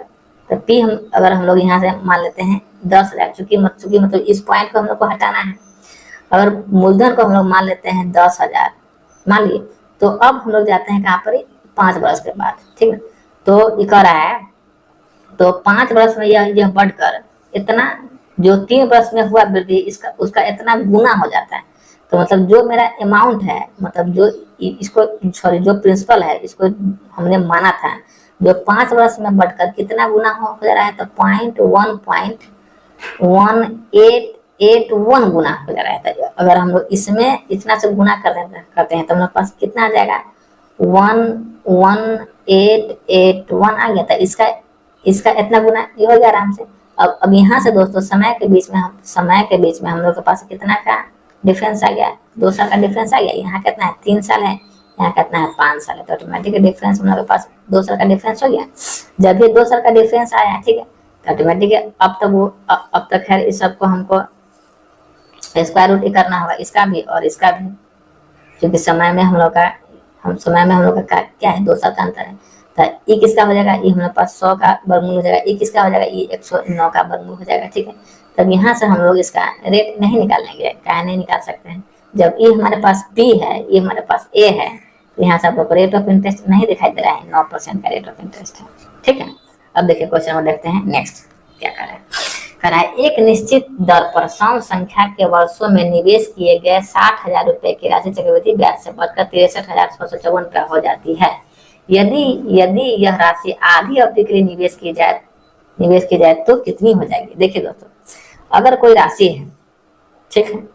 तो पी अगर हम लोग यहाँ से मान लेते हैं 10,000, चूंकि मतलब इस पॉइंट को हम लोग को हटाना है। अगर मूलधन को हम लोग मान लेते हैं 10,000 मान लिए, तो अब हम लोग जाते हैं कहाँ पर 5 वर्ष के बाद। ठीक है, तो ये कह रहा है तो 5 वर्ष में यह बढ़कर इतना जो 3 वर्ष में हुआ वृद्धि उसका इतना गुना हो जाता है। तो मतलब जो मेरा अमाउंट है, मतलब जो इसको जो प्रिंसिपल है इसको हमने माना था जो 5 वर्ष में बढ़कर कितना गुना हो जा रहा है, तो 0.1881 गुना हो जा रहा है। तो अगर हम लोग इसमें इतना से गुना करते हैं तो हम लोग पास कितना आ जाएगा 11881 आ गया। तो इसका इतना गुना ये हो गया आराम से। अब यहाँ से दोस्तों समय के बीच में हम लोग के पास कितना का डिफरेंस आ गया, 2 साल का डिफरेंस आ गया। यहाँ कितना है 3 साल है, यहाँ कितना है 5 साल है, तो ऑटोमेटिक डिफरेंस हम लोग के पास 2 साल का डिफरेंस हो गया। जब ये 2 साल का डिफरेंस आया, ठीक है, तो ऑटोमेटिक अब तक खैर इस सबको हमको स्क्वायर रूट ही करना होगा, इसका भी और इसका भी, क्योंकि समय में हम लोग का क्या है 2 साल का अंतर है। तो ये किसका हो जाएगा, ये हमारे पास 100 का वर्गमूल हो जाएगा, ये किसका हो जाएगा, ये 109 का वर्गमूल हो जाएगा। ठीक है, तब यहाँ से हम लोग इसका रेट नहीं निकालेंगे, क्या नहीं निकाल सकते हैं। जब ये हमारे पास P है, ये हमारे पास A है, तो यहाँ से आप लोग रेट ऑफ इंटरेस्ट नहीं दिखाई दे रहा है, 9% का रेट ऑफ इंटरेस्ट है। ठीक है, अब देखिए क्वेश्चन में देखते हैं नेक्स्ट क्या कर रहा है। एक निश्चित दर पर सम संख्या के वर्षों में निवेश किए गए 60,000 रुपए की राशि चक्रवृद्धि ब्याज से बढ़कर 63,654 रुपया हो जाती है। यदि यह राशि आधी अवधि के लिए निवेश की जाए तो कितनी हो जाएगी। देखिए दोस्तों अगर कोई राशि है, ठीक है,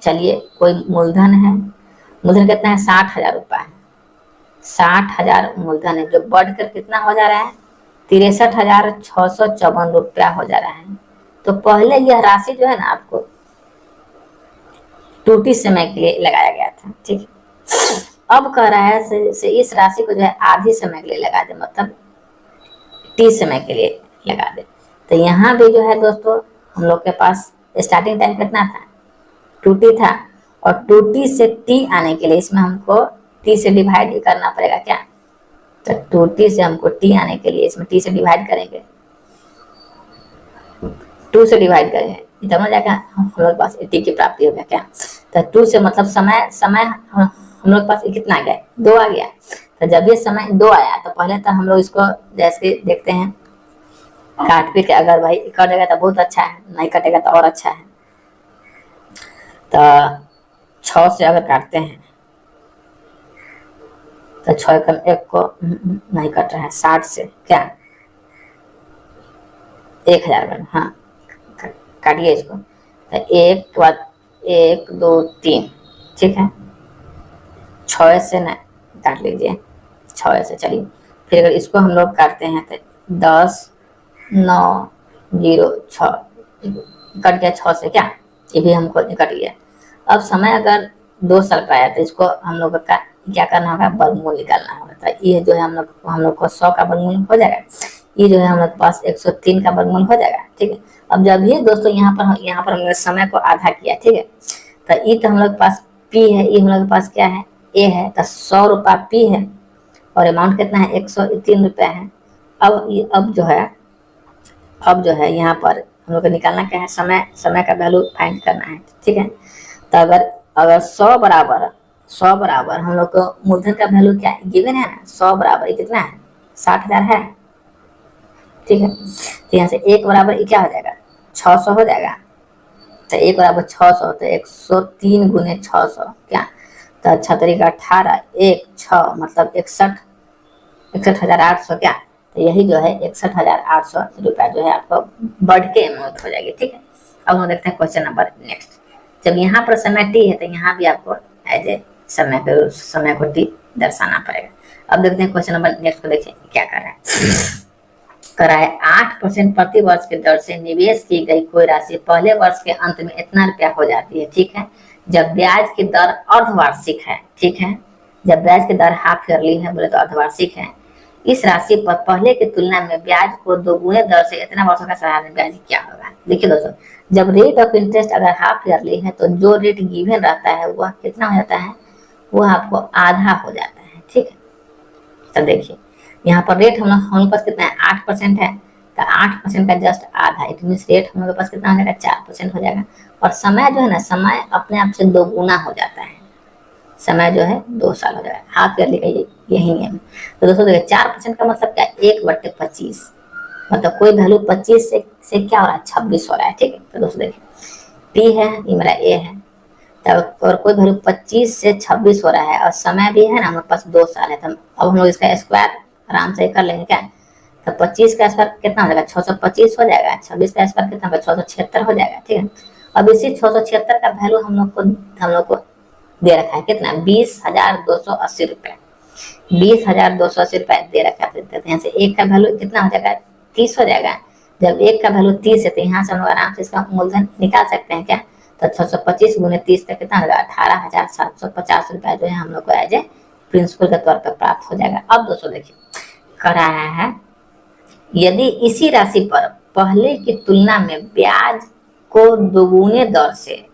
चलिए कोई मूलधन है, मूलधन कितना है 60,000 रुपया है, 60,000 मूलधन है जो बढ़कर कितना हो जा रहा है 63,654 रुपया हो जा रहा है। तो पहले यह राशि जो है ना आपको टूटी समय के लिए लगाया गया था। ठीक है, अब कह रहा है से इस राशि को जो है आधी समय के लिए लगा दे, मतलब टी समय के लिए लगा दे। तो यहाँ भी जो है दोस्तों हम लोग के पास स्टार्टिंग टाइम कितना था 2t था, और 2t से t आने के लिए इसमें हमको t से डिवाइड करना पड़ेगा क्या, तो 2t से हमको t आने के लिए इसमें t से डिवाइड करेंगे, 2 से डिवाइड करेंगे तब ना जाकर हम लोग पास t की प्राप्ति होगा क्या। तो 2 से मतलब समय हम लोग पास कितना आ गया 2 आ गया। तो जब ये समय 2 आया तो पहले तो हम लोग इसको जैसे देखते हैं काट पीट के, अगर भाई कटेगा तो बहुत अच्छा है, नहीं कटेगा तो और अच्छा है। तो 6 से अगर काटते हैं तो 6 कम 1 को नहीं कट रहा है, 60 से क्या 1000 बन, हाँ काटिए इसको। तो 1 के बाद 1 2 3, ठीक है, 6 से ना काट लीजिए, 6 से। चलिए फिर अगर इसको हम लोग काटते हैं तो 10 9 0 6 कट गया 6 से क्या, ये भी हमको कट गया। अब समय अगर 2 साल का आया तो इसको हम लोग का क्या करना होगा वर्गमूल निकालना होगा। तो ये जो है हम लोग को 100 का वर्गमूल हो जाएगा, ये जो है हम लोग के पास 103 का वर्गमूल हो जाएगा। ठीक है, अब जब ये दोस्तों यहाँ पर हमने समय को आधा किया, ठीक है, तो ये तो हम लोग के पास P है, ये हम लोग के पास क्या है A है, तो 100 रुपया P है और अमाउंट कितना है 103 रुपया है। अब जो है यहाँ पर हम लोग को निकालना क्या है समय का वैल्यू फाइंड करना है। ठीक है, तो अगर 100 100 बराबर हम लोग को मूलधन का वैल्यू क्या गिवन है ना, 100 बराबर ये कितना है 60,000 है, ठीक है। तो यहाँ से 1 बराबर ये क्या हो जाएगा 600 हो जाएगा। तो 1 बराबर 600 तो 103 गुने 600 क्या, तो अच्छा तरीका 18 1 6 मतलब 61,800 क्या, तो यही जो है 61,800 रुपया जो है आपको बढ़ के अमाउंट हो जाएगी, ठीक है। अब हम देखते हैं क्वेश्चन नंबर नेक्स्ट। जब यहाँ पर समय टी है तो यहाँ भी आपको एज ए समय को टी दर्शाना पड़ेगा। अब देखते हैं क्वेश्चन नंबर नेक्स्ट को, देखिए क्या कर रहा है। कराए 8% प्रति वर्ष के दर से निवेश की गई कोई राशि पहले वर्ष के अंत में इतना रुपया हो जाती है, ठीक है। जब ब्याज की दर अर्धवार्षिक है, ठीक है, जब ब्याज की दर हाफ ईयरली है बोले तो अर्धवार्षिक है, इस राशि पर पहले की तुलना में ब्याज को दोगुने दर से इतना वर्षों का साधारण ब्याज क्या होगा। देखिए दोस्तों, जब रेट ऑफ इंटरेस्ट अगर हाफ ईयरली है तो जो रेट गिवन रहता है वह कितना हो जाता है, वह आपको आधा हो जाता है, ठीक है। तो देखिए यहाँ पर रेट हम लोग पास कितना है 8% है, तो 8% का जस्ट आधा, इट मीन रेट हम लोग के पास कितना हो जाएगा 4% हो जाएगा। और समय जो है ना, समय अपने आप से दोगुना हो जाता है, समय जो है 2 साल हो जाएगा, हाफ ईयरली का यही नियम है। तो दोस्तों देखिए 4% का मतलब क्या 1/25, मतलब कोई वैल्यू 25 से क्या हो रहा है 26 हो रहा है, ठीक है। तो दोस्तों देखिए पी है ये मेरा ए है, तो और कोई वैल्यू 25 से 26 हो रहा है और समय भी है ना हमारे पास 2 साल है। तो अब हम लोग इसका स्क्वायर आराम से कर लेंगे क्या, तो 25 का स्क्वायर कितना हो जाएगा 625 हो जाएगा, 26 का स्क्वायर कितना होगा 676 हो जाएगा, ठीक है। अब इसी 676 का वैल्यू हम लोग को दे रखा है कितना 20,280 रुपए, 20,280 रुपए दे रखा है। तो यहाँ से एक का वैल्यू कितना हो जाएगा 30 हो जाएगा। जब एक का वैल्यू 30 है तो यहाँ से हम लोग आराम से इसका मूलधन निकाल सकते हैं क्या, तो 625 गुने 30 तक कितना होगा 18,750 रुपया जो है हम लोग को एज ए प्रिंसिपल के तौर पर प्राप्त हो जाएगा। अब दोस्तों देखिए कराया है, यदि इसी राशि पर पहले की तुलना में ब्याज को दोगुने दर से,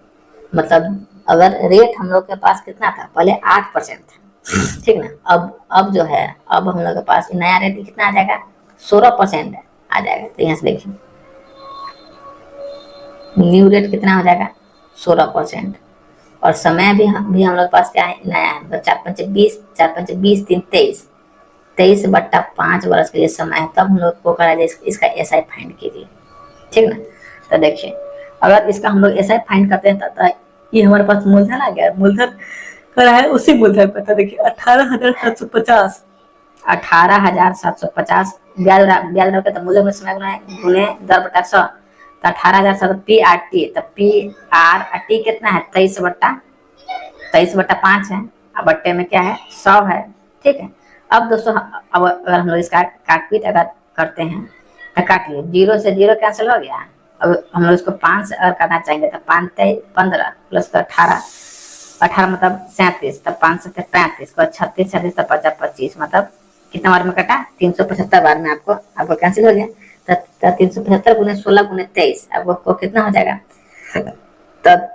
मतलब अगर रेट हम लोग के पास कितना था पहले 8% था, ठीक ना, अब जो है अब हम लोग के पास नया रेट कितना आ जाएगा 16% आ जाएगा। तो यहाँ से देखिए न्यू रेट कितना हो जाएगा 16%, और समय भी हम लोग के पास क्या है नया है, मतलब 4×5 = 20, 4×5 = 23, 23/5 वर्ष के लिए समय है। तब हम लोग को करा जाए इसका एसआई फाइंड कीजिए, ठीक ना। तो देखिए अगर इसका हम लोग एसआई फाइंड करते हैं तो ये हमारे पास मूलधन आ गया, मूलधन करा है उसी मूलधन पर, तो देखिए 18,750, 18,750 ब्याज रखे तो मूलधन में समय गुने दर बटा 100, तो 18,700 पी आर टी, तो पी आर टी कितना है 23/5 है, अब बट्टे में क्या है 100 है, ठीक है। अब दोस्तों अब अगर हम लोग इसका काटपीट अगर करते हैं तो काटिए, 0 से 0 कैंसिल हो गया। अब हम लोग इसको 5 से अगर करना चाहेंगे तो 5 × 15 + 18, 18 मतलब 37, तब 5 से 35 को 36, 36 तब 25, मतलब कितना बार में कटा 375 बार में आपको कैंसिल हो गया। तो 375 गुने 16 गुने 23 आपको कितना हो जाएगा, तब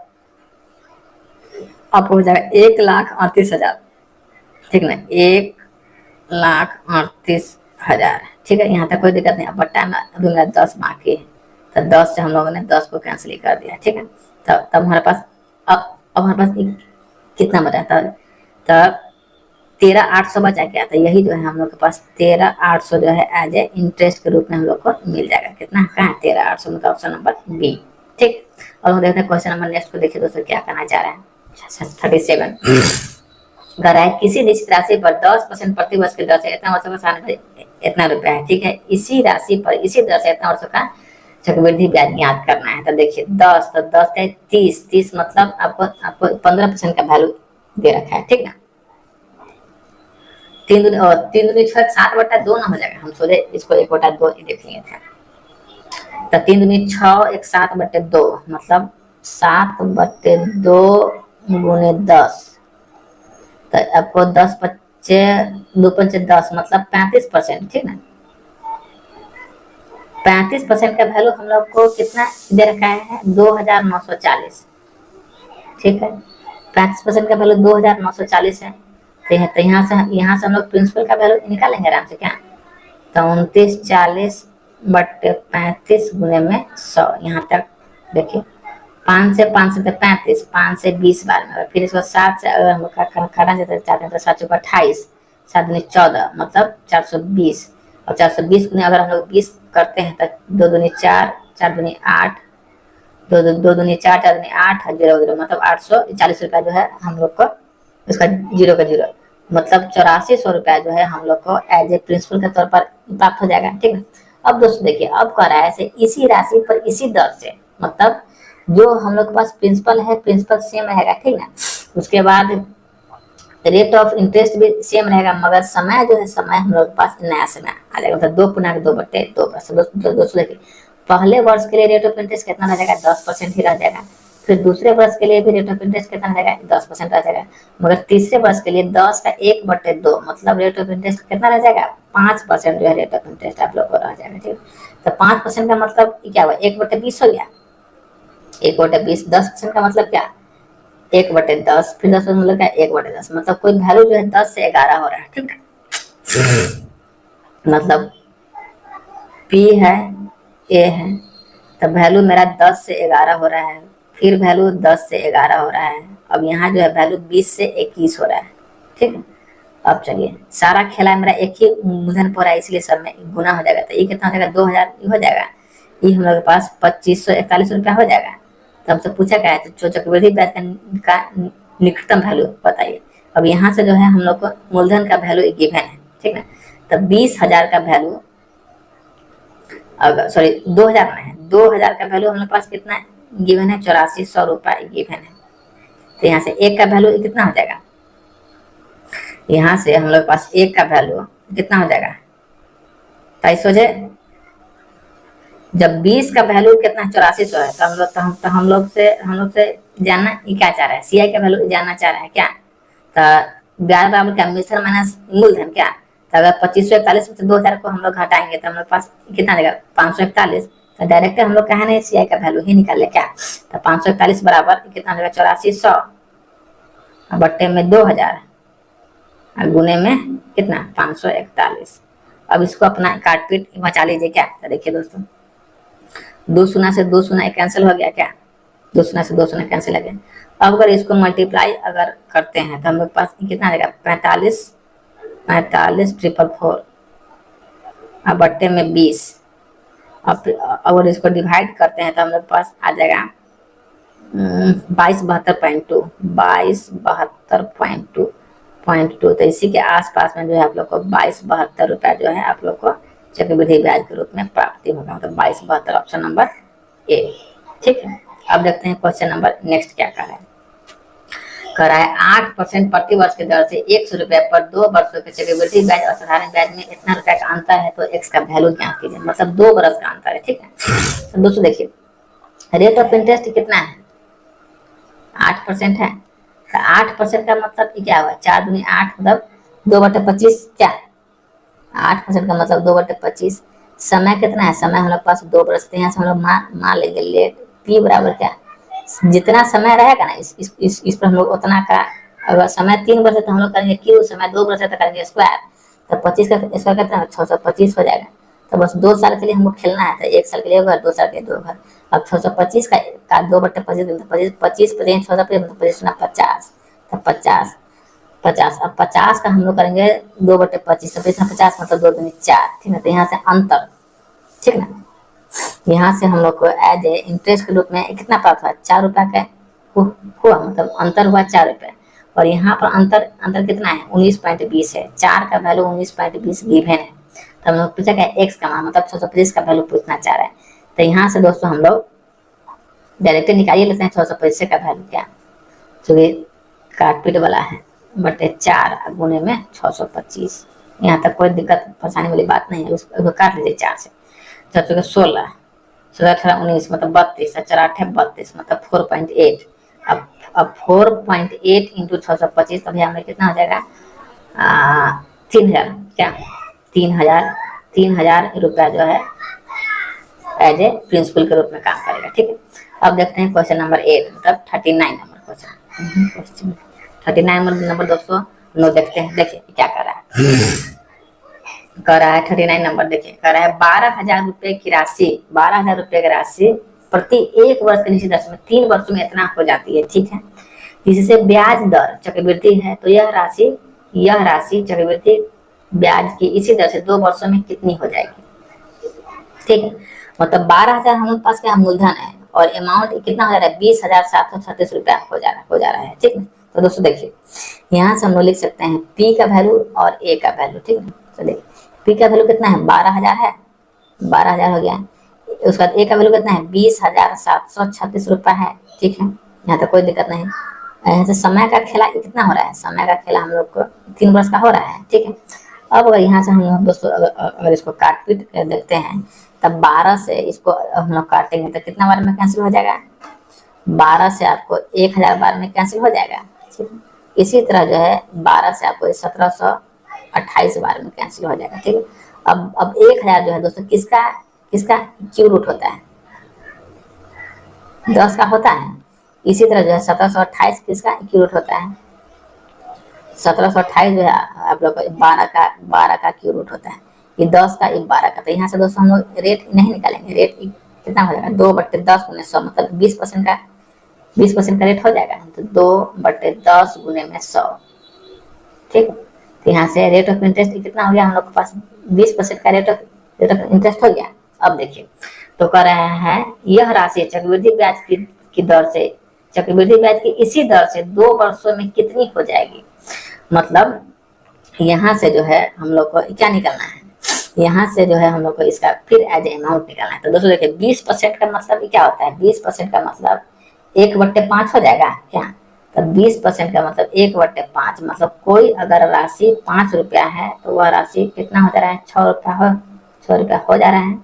आपको हो जाएगा 1,38,000, ठीक ना, 1,38,000, ठीक है। यहाँ तक कोई दिक्कत नहीं। अब बट्टा में अभी मेरा 10 बाकी है, तो 10 से हम लोगों ने 10 को कैंसिल कर दिया, ठीक है। तब हमारे पास अब हमारे पास कितना बचा था, तब 13,800 बचा क्या, तो यही जो है हम लोग के पास 13,800 जो है एज ए इंटरेस्ट के रूप में हम लोग को मिल जाएगा। कितना कहाँ 13,800, मतलब ऑप्शन नंबर बी, ठीक। और हम देखते हैं क्वेश्चन नंबर नेक्स्ट को, देखिए दोस्तों क्या करना चाह रहे हैं। 37 गराए किसी निश्चित राशि पर 10% प्रति वर्ष की दर से इतना वर्षों का इतना रुपया है, ठीक है। इसी राशि पर इसी दर से इतना वर्षों का चक्रवृद्धि ब्याज ज्ञात करना है। तो देखिए 10 तो 10 है 30 मतलब आपको 15% का वैल्यू दे रखा है, ठीक ना। 3 दूनी 6 7/2 ना हो जाएगा, हम सोचे इसको 1/2 देख लिए थे। तो 3 दूनी 6 1 7/2 मतलब 7/2 गुने 10, तो आपको 10×5 = 10 मतलब 35%, ठीक ना। 35% का वैल्यू हम लोग को कितना दे रखा है 2,940, ठीक है। 35% का वैल्यू 2,940 है। तो यहाँ से हम लोग प्रिंसिपल का वैल्यू निकालेंगे आराम से क्या, तो 2940/35 गुने में 100, यहाँ तक देखिए 5 से 35, 5 से 20 बार में, फिर इसको 7 से अगर हम लोग काटना चाहते हैं तो 7 चौका 28, 7 दूनी 14, मतलब 420। और 420 गुने अगर हम लोग 20 करते हैं तो 2 दूनी 4, 4 दूनी 8, दो दूनी 4, 4 दूनी 8, 0 मतलब 840 रुपया जो है हम लोग को उसका जीरो का जीरो, मतलब 8400 रुपया जो है हम लोग को एज ए प्रिंसिपल के तौर पर प्राप्त हो जाएगा। ठीक है, अब दोस्तों देखिए, अब कह रहा है ऐसे इसी राशि पर इसी दर से, मतलब जो हम लोग के पास प्रिंसिपल है, प्रिंसिपल सेम रहेगा। ठीक ना, उसके बाद रेट ऑफ इंटरेस्ट भी सेम रहेगा, मगर समय जो है, समय हम लोग के पास नया समय आ जाएगा, मतलब 2/2/2%। दोस्तों देखिए, पहले वर्ष के लिए रेट ऑफ इंटरेस्ट कितना रह जाएगा, 10% ही रह जाएगा। फिर दूसरे वर्ष के लिए भी रेट ऑफ इंटरेस्ट कितना रहेगा, 10% रह जाएगा। मगर तीसरे वर्ष के लिए 10 का 1/2, मतलब रेट ऑफ इंटरेस्ट कितना रह जाएगा, 5% जो है रेट ऑफ इंटरेस्ट आप लोग को रह जाएगा। ठीक, तो 5% का मतलब क्या हुआ, 1/20 हो गया। 1/20, 10% का मतलब क्या, 1/10, फिर 10 मतलब क्या, 1/10, मतलब कोई वैल्यू जो है 10 से 11 हो रहा है। ठीक है, मतलब P है, A है, तो वैल्यू मेरा 10 से 11 हो रहा है, फिर वैल्यू 10 से 11 हो रहा है, अब यहाँ जो है वैल्यू 20 से 21 हो रहा है। ठीक है, अब चलिए, सारा खेला मेरा एक ही मूलधन पर है, इसलिए सब में गुना हो जाएगा, तो ये कितना हो जाएगा, 2000 हो जाएगा। ये हम लोग के पास 2541 रुपया हो जाएगा। तो हमसे पूछा क्या है, तो चक्रवृद्धि ब्याज का निकटतम वैल्यू बताइए। अब यहाँ से जो है हम लोग को मूलधन का वैल्यू गिवन है। ठीक है, तो 20,000 का वैल्यू, अगर सॉरी 2000 में है, 2000 का वैल्यू हम लोग पास कितना गिवन है, 8400 रुपया गिवन है। तो यहाँ से एक का वैल्यू कितना हो जाएगा, यहाँ से हम लोग पास एक का वैल्यू कितना हो जाएगा, 250। जब 20 का वैल्यू कितना 8400 है, तो हम लोग से जानना क्या चाह रहा है, सीआई का वैल्यू जानना चाह रहा है क्या, तो ब्याज बराबर क्या, मिश्रण माइनस मूलधन क्या। तो अगर 2541 में से 2000 को हम लोग घटाएंगे तो हम लोग पास कितना देगा, 541। तो डायरेक्ट हम लोग कहा नहीं सीआई का वैल्यू ही निकाले क्या, तो 541 बराबर कितना देगा, 8400 बट्टे में 2000 और गुने में कितना, 541। अब इसको अपना काटपीट बचा लीजिए क्या। तो देखिए दोस्तों, 2 शून्य से 2 शून्य कैंसिल हो गया क्या, 2 शून्य से 2 शून्य कैंसिल हो गया। अब अगर इसको मल्टीप्लाई अगर करते हैं तो हम लोग पास कितना आएगा, 45 ट्रिपल 4 अब बट्टे में 20। अब अगर इसको डिवाइड करते हैं तो हम लोग पास आ जाएगा 2272.2। तो इसी के आसपास में जो है आप लोग को 2272 रुपया जो है आप लोग को चक्रवृद्धि ब्याज के रूप में प्राप्ति होगा, मतलब 2272, ऑप्शन नंबर ए। ठीक है, अब देखते हैं क्वेश्चन नंबर नेक्स्ट क्या कर रहा है। कर रहा है 8% प्रति वर्ष की दर से 100 रुपए पर 2 वर्षों के चक्रवृद्धि ब्याज और साधारण ब्याज में इतना रुपया का अंतर है, तो एक्स का वैल्यू ज्ञात कीजिए, मतलब 2 वर्ष का अंतर है। ठीक है, तो दोस्तों देखिए, रेट ऑफ इंटरेस्ट कितना है, 8% है। तो 8% का मतलब क्या हुआ, 4 दूनी 8, मतलब 2/25 क्या, 8% का मतलब 2/25। समय कितना है, समय हम लोग पास 2 वर्ष, यहाँ से हम लोग मान लेंगे लेट पी बराबर क्या, जितना समय रहेगा ना इस पर हम लोग उतना का, अगर समय 3 वर्ष है तो हम लोग करेंगे क्यू, समय 2 वर्ष है तो करेंगे स्क्वायर। तो 25 का स्क्वायर कितना है, 625 हो जाएगा। तो बस 2 साल के लिए हमको खेलना है, तो 1 साल के लिए घर, 2 साल के लिए 2 घर। अब 625 का 2/25, 25 625 50, तो 50। अब 50 का हम लोग करेंगे 2/25, 50 मतलब 2 दूनी 4। ठीक है, तो यहाँ से अंतर, ठीक ना, यहाँ से हम लोग को एज ए इंटरेस्ट के रूप में कितना प्राप्त हुआ, 4 रुपया का हुआ, मतलब अंतर हुआ 4 रुपये। और यहाँ पर अंतर कितना है, 19.20 है। 4 का वैल्यू 19.20 गिवन है। तो हम लोग पूछा क्या, एक्स का मान, मतलब 625 का वैल्यू पूछना चाह रहा है। तो यहाँ से दोस्तों हम लोग डायरेक्ट निकालिए लेते हैं 625 का वैल्यू क्या, क्योंकि काटपीट वाला है, बटे 4 गुने में 625। यहाँ तक कोई दिक्कत परेशानी वाली बात नहीं है, उसको काट लीजिए 4 से। 16, 16 19 मतलब 32, 4 8 32 मतलब 4.8। अब 4.8 इंटू 625, तभी हमें कितना हो जाएगा, 3000 क्या, 3000 रुपया जो है एज ए प्रिंसिपल के रूप में काम करेगा। ठीक है, अब देखते हैं क्वेश्चन नंबर 8, मतलब 39 नंबर क्वेश्चन। 39 नंबर दोस्तों लोग देखते हैं, देखिए क्या कर रहा है। कर रहा है 39 नंबर, देखिए कर रहा है 12,000 रुपए की राशि, 12,000 रुपए की राशि प्रति एक वर्ष के निश्चित राशि में 3 वर्षों में इतना हो जाती है, ठीक है। जिससे ब्याज दर चक्रवृद्धि है, तो यह राशि चक्रवृद्धि ब्याज की इसी दर से 2 वर्षों में कितनी हो जाएगी, ठीक है। मतलब 12,000 हम लोग पास क्या मूलधन है और अमाउंट कितना हो जा रहा है, 20,736 रुपया हो जा रहा है, ठीक है। तो दोस्तों देखिए यहाँ से हम लोग लिख सकते हैं पी का वैल्यू और ए का वैल्यू, ठीक है। तो देखिए पी का वैल्यू कितना है, 12,000 है, 12,000 हो गया। उसका ए का वैल्यू कितना है, 20,736 रुपया है, ठीक है। यहाँ तक कोई दिक्कत नहीं। यहाँ से समय का खेला कितना हो रहा है, समय का खेला हम लोग को 3 वर्ष का हो रहा है, ठीक है। अब अगर यहाँ से हम लोग दोस्तों अगर इसको काट पीट कर देखते हैं, तब 12 से इसको हम लोग काटेंगे तो कितना बार में कैंसिल हो जाएगा, 12 से आपको 1,000 बार में कैंसिल हो जाएगा, ठीक है। इसी तरह जो है 12 से आपको 1728 बार में कैंसिल हो जाएगा, ठीक है। अब 1,000 जो है दोस्तों किसका क्यू रूट होता है, 10 का होता है। इसी तरह जो है 1728 किसका क्यू रूट होता है, 1728 जो है आप लोग 12 का क्यू रूट होता है। ये 10 का, ये 12 का। तो यहाँ से दोस्तों हम लोग रेट नहीं निकालेंगे, रेट कितना हो जाएगा, 2/10 गुने 100, मतलब 20% का रेट हो जाएगा। तो 2/10 गुने में 100, ठीक है। तो यहाँ से रेट ऑफ इंटरेस्ट कितना हो गया हम लोग के पास, 20% का रेट ऑफ इंटरेस्ट हो गया। अब देखिए तो कह रहे हैं यह राशि चक्रवृद्धि ब्याज की दर से, चक्रवृद्धि ब्याज की इसी दर से 2 वर्षों में कितनी हो जाएगी। मतलब यहाँ से जो है हम लोग को क्या निकलना है, यहाँ से जो है हम लोग को इसका फिर एज अमाउंट निकालना है। तो दोस्तों देखिए 20% का मतलब क्या होता है, 20% का मतलब 1/5 हो जाएगा क्या। तो 20% का मतलब 1/5, मतलब कोई अगर राशि 5 रुपया है तो वह राशि कितना हो जा रहा है, 6 रुपया हो जा रहा है।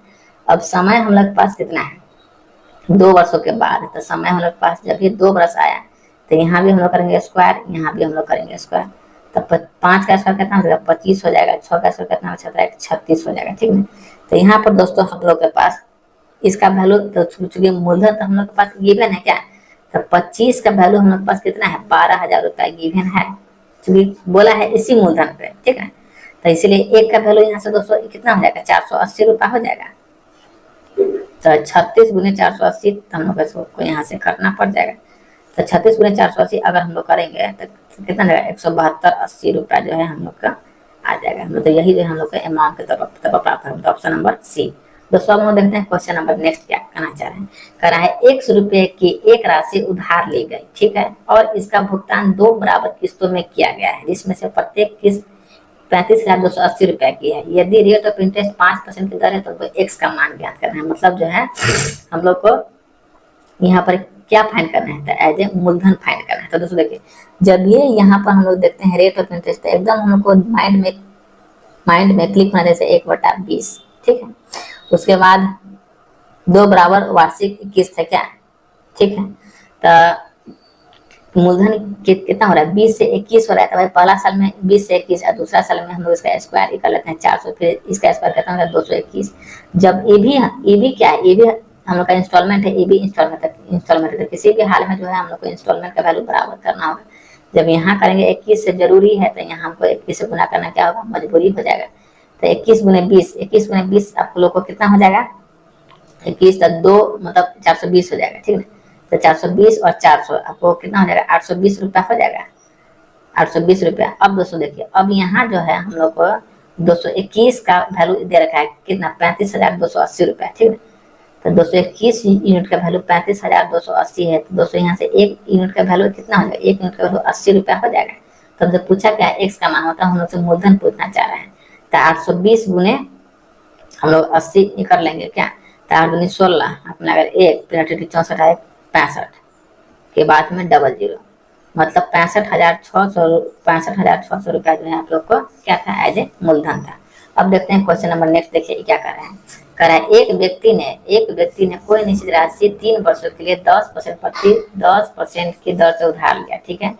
अब समय हम लोग के पास कितना है, 2 वर्षों के बाद। तो समय हम लोग के पास जब ये 2 वर्ष आया तो यहाँ भी हम लोग करेंगे स्क्वायर, यहाँ भी हम लोग करेंगे स्क्वायर। तब 5 का स्क्वायर कितना हो जाएगा, 25 हो जाएगा। 6 का स्क्वायर कितना हो जाएगा, 36 हो जाएगा, ठीक है। तो यहाँ पर दोस्तों हम लोग के पास इसका वैल्यू, तो चूंकि मूलधन तो हम लोग के पास गिवन है क्या, तो 25 का वैल्यू हम लोग के पास कितना है, 12,000 रुपया गिवन है, चूंकि बोला है इसी मूलधन पे, ठीक है। तो इसीलिए एक का वैल्यू यहाँ से दोस्तों कितना हो जाएगा, 480 रुपया हो जाएगा। तो 36 गुने 480 हम लोग को यहाँ से करना पड़ जाएगा। तो 36 गुने 480 अगर हम लोग करेंगे तो कितना लगेगा, 172.80 रुपया जो है हम लोग का आ जाएगा। मतलब तो यही जो हम लोग का अमाउंट के तौर पर प्राप्त है। तो ऑप्शन नंबर सी। दोस्तों अब हम देखते हैं क्वेश्चन नंबर नेक्स्ट क्या कहना चाह रहे हैं। कह रहा है 100 रुपये की एक राशि उधार ली गई, ठीक है, और इसका भुगतान 2 बराबर किस्तों में किया गया है, जिसमें से प्रत्येक किस्त 35,280 रुपया की है। यदि रेट ऑफ इंटरेस्ट 5% की दर है तो एक्स का मान ज्ञात करना है। मतलब जो है हम लोग को यहाँ पर क्या फाइंड करना है, तो एज ए मूलधन फाइंड करना है। तो दोस्तों देखिए जब ये यहाँ पर हम लोग देखते हैं रेट ऑफ इंटरेस्ट, तो एकदम हम लोग को माइंड में क्लिक होने से 1/20, ठीक है। उसके बाद 2 बराबर वार्षिक किस्त है क्या, ठीक है। तो मूलधन कितना हो रहा है, 20 से 21 हो रहा है। तो भाई पहला साल में 20 से 21 और दूसरा साल में हम लोग इसका स्क्वायर कर लेते हैं 400, फिर इसका स्क्वायर कितना हो रहा है 221। जब ये भी क्या है, ये भी हम लोग का इंस्टॉलमेंट है, ये भी इंस्टॉलमेंट है। किसी भी हाल में जो है हम लोग को इंस्टॉलमेंट का वैल्यू बराबर करना होगा। जब यहाँ करेंगे 21 से जरूरी है, तो यहाँ हमको 21 से गुना करना क्या होगा, मजबूरी हो जाएगा। तो 21 गुने 20 आप लोग को कितना हो जाएगा, 21 तक 2 मतलब 420 हो जाएगा, ठीक है। तो 420 और 400 आपको कितना हो जाएगा, 820 रुपया हो जाएगा, 820 रुपया। अब दोस्तों देखिए अब यहाँ जो है हम लोग को 221 का वैल्यू दे रखा है कितना, 35,280 रुपया, ठीक है। तो 221 यूनिट का वैल्यू 35,280 है। तो दोस्तों यहाँ से 1 यूनिट का वैल्यू कितना हो जाएगा, 1 यूनिट का वैल्यू 80 रुपया हो जाएगा। तो जब पूछा क्या एक्स का मान होता है, हम लोग से मूलधन पूछना चाह रहे हैं। तो 820 गुने हम लोग 80 कर लेंगे क्या, तो 8 दूनी 16, अपना अगर 1 पेनल्टी 64 है 65 के बाद में 00, मतलब 65,600 रुपया जो है आप लोग को क्या था, एज ए मूलधन था। अब देखते हैं क्वेश्चन नंबर नेक्स्ट, देखिए क्या कर रहे हैं। कर रहा है एक व्यक्ति ने कोई निश्चित राशि 3 वर्षों के लिए 10% की दर से उधार लिया, ठीक है,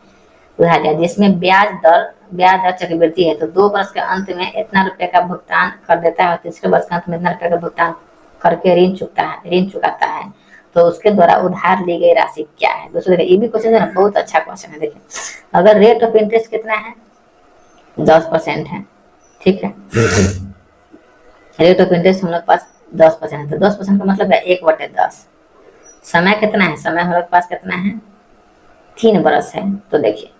उधार लिया, जिसमें ब्याज दर चक्रवृद्धि है। तो 2 वर्ष के अंत में इतना रुपये का भुगतान कर देता है और तीसरे वर्ष के अंत में इतना रुपये का भुगतान करके ऋण चुकाता है। तो उसके द्वारा उधार ली गई राशि क्या है। दोस्तों देखिए ये भी क्वेश्चन है ना, बहुत अच्छा क्वेश्चन है। देखिए अगर रेट ऑफ इंटरेस्ट कितना है, 10% है, ठीक है। रेट ऑफ इंटरेस्ट हम लोग पास 10% है। तो 10% का मतलब है 1/10, समय कितना है, समय हमारे पास कितना है, 3 बरस है। तो देखिए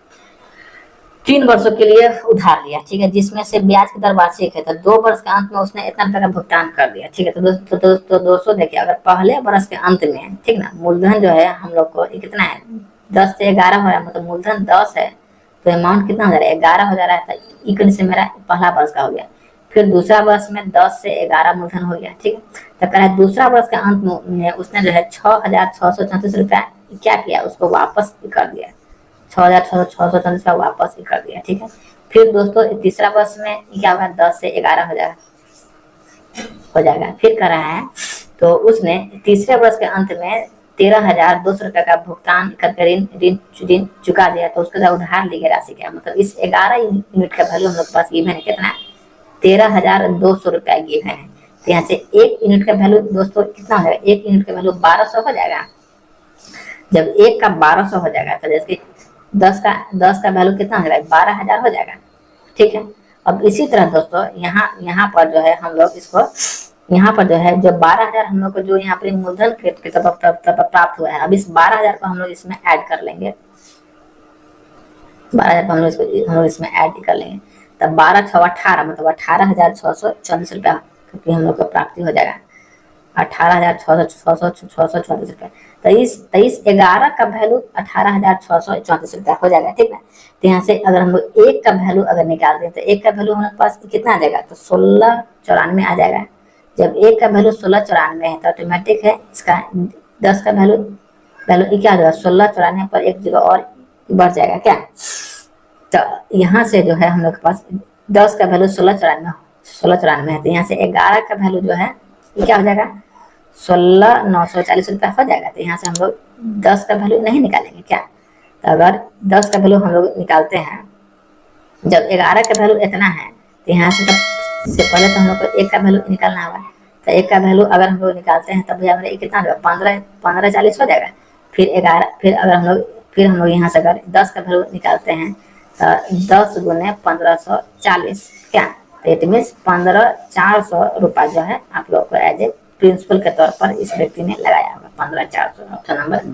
3 वर्षों के लिए उधार लिया, ठीक है, जिसमें से ब्याज की दर वार्षिक है, तो 2 वर्ष के अंत में उसने इतना रुपए का भुगतान कर दिया, ठीक है। तो दोस्तों देखिए, अगर पहले वर्ष के अंत में, ठीक ना, मूलधन जो है हम लोग को कितना है, 10 से 11 हो रहा है, मतलब मूलधन 10 है, तो अमाउंट कितना हो जा रहा है, 11 हो जा रहा है। तो इक्वल से मेरा पहला वर्ष का हो गया। फिर दूसरा वर्ष में 10 से 11 मूलधन हो गया, ठीक है। तो कह रहा है दूसरा वर्ष के अंत में उसने जो है 6,634 रुपया क्या किया, उसको वापस कर दिया, 6,634 का वापस कर दिया, ठीक है। फिर दोस्तों तीसरा वर्ष में क्या होगा, 10 से 11 हो जाएगा। फिर कर रहा है, तो उसने तीसरे वर्ष के अंत में 13,200 रुपये का भुगतान करके ऋण चुका दिया। तो उसके उधार ली गई राशि क्या, मतलब इस 11 यूनिट का वैल्यू हम लोग के पास गिवन है कितना, 13,200 रुपया गिवन है। तो यहाँ से 1 यूनिट का वैल्यू दोस्तों कितना हो जाएगा, 1 यूनिट का वैल्यू 1200 हो जाएगा। जब 1 का 1200 हो जाएगा, तो जैसे 10 का वैल्यू कितना हो जाएगा, 12,000 हो जाएगा, ठीक है। अब इसी तरह दोस्तों यहाँ पर जो है हम लोग इसको, यहाँ पर जो है जो 12,000 हम लोग को जो यहाँ पर मूलधन के प्राप्त हुआ है, अब इस 12,000 को हम लोग इसमें ऐड कर लेंगे, 12,000 को हम लोग इसमें ऐड कर लेंगे। तब 12 6 18, मतलब 18,634 रुपया क्योंकि हम लोग को प्राप्ति हो जाएगा, 18,634 रुपया। 23 11 का वैल्यू 18,634 रुपया हो जाएगा, ठीक है। तो यहाँ से अगर हम लोग 1 का वैल्यू अगर निकाल दें, तो 1 का वैल्यू हमारे पास कितना आ जाएगा, तो 1694 आ जाएगा। जब 1 का वैल्यू 1694 है, तो ऑटोमेटिक है इसका 10 का वैल्यू क्या हो जाएगा, 1694 पर एक जगह और बढ़ जाएगा क्या। तो यहाँ से जो है हम लोग के पास 10 का वैल्यू 1694 है, तो यहाँ से 11 का वैल्यू जो है क्या हो जाएगा, 16,940 रुपया हो जाएगा। तो यहाँ से हम लोग 10 का वैल्यू नहीं निकालेंगे क्या। तो अगर 10 का वैल्यू हम लोग निकालते हैं, जब 11 का वैल्यू इतना है, तो यहाँ से पहले तो हम लोग को 1 का वैल्यू निकालना होगा। तो 1 का वैल्यू अगर हम लोग निकालते हैं, तब हमारे कितना होगा, 1540 हो जाएगा। फिर 11, फिर हम लोग यहाँ से अगर 10 का वैल्यू निकालते हैं, तो 10 गुने 1540 क्या, तो इट मीन्स 15,400 रुपया जो है आप लोग को एज ए प्रिंसिपल के तौर पर इस व्यक्ति ने लगाया होगा, 15,400, ऑप्शन नंबर बी।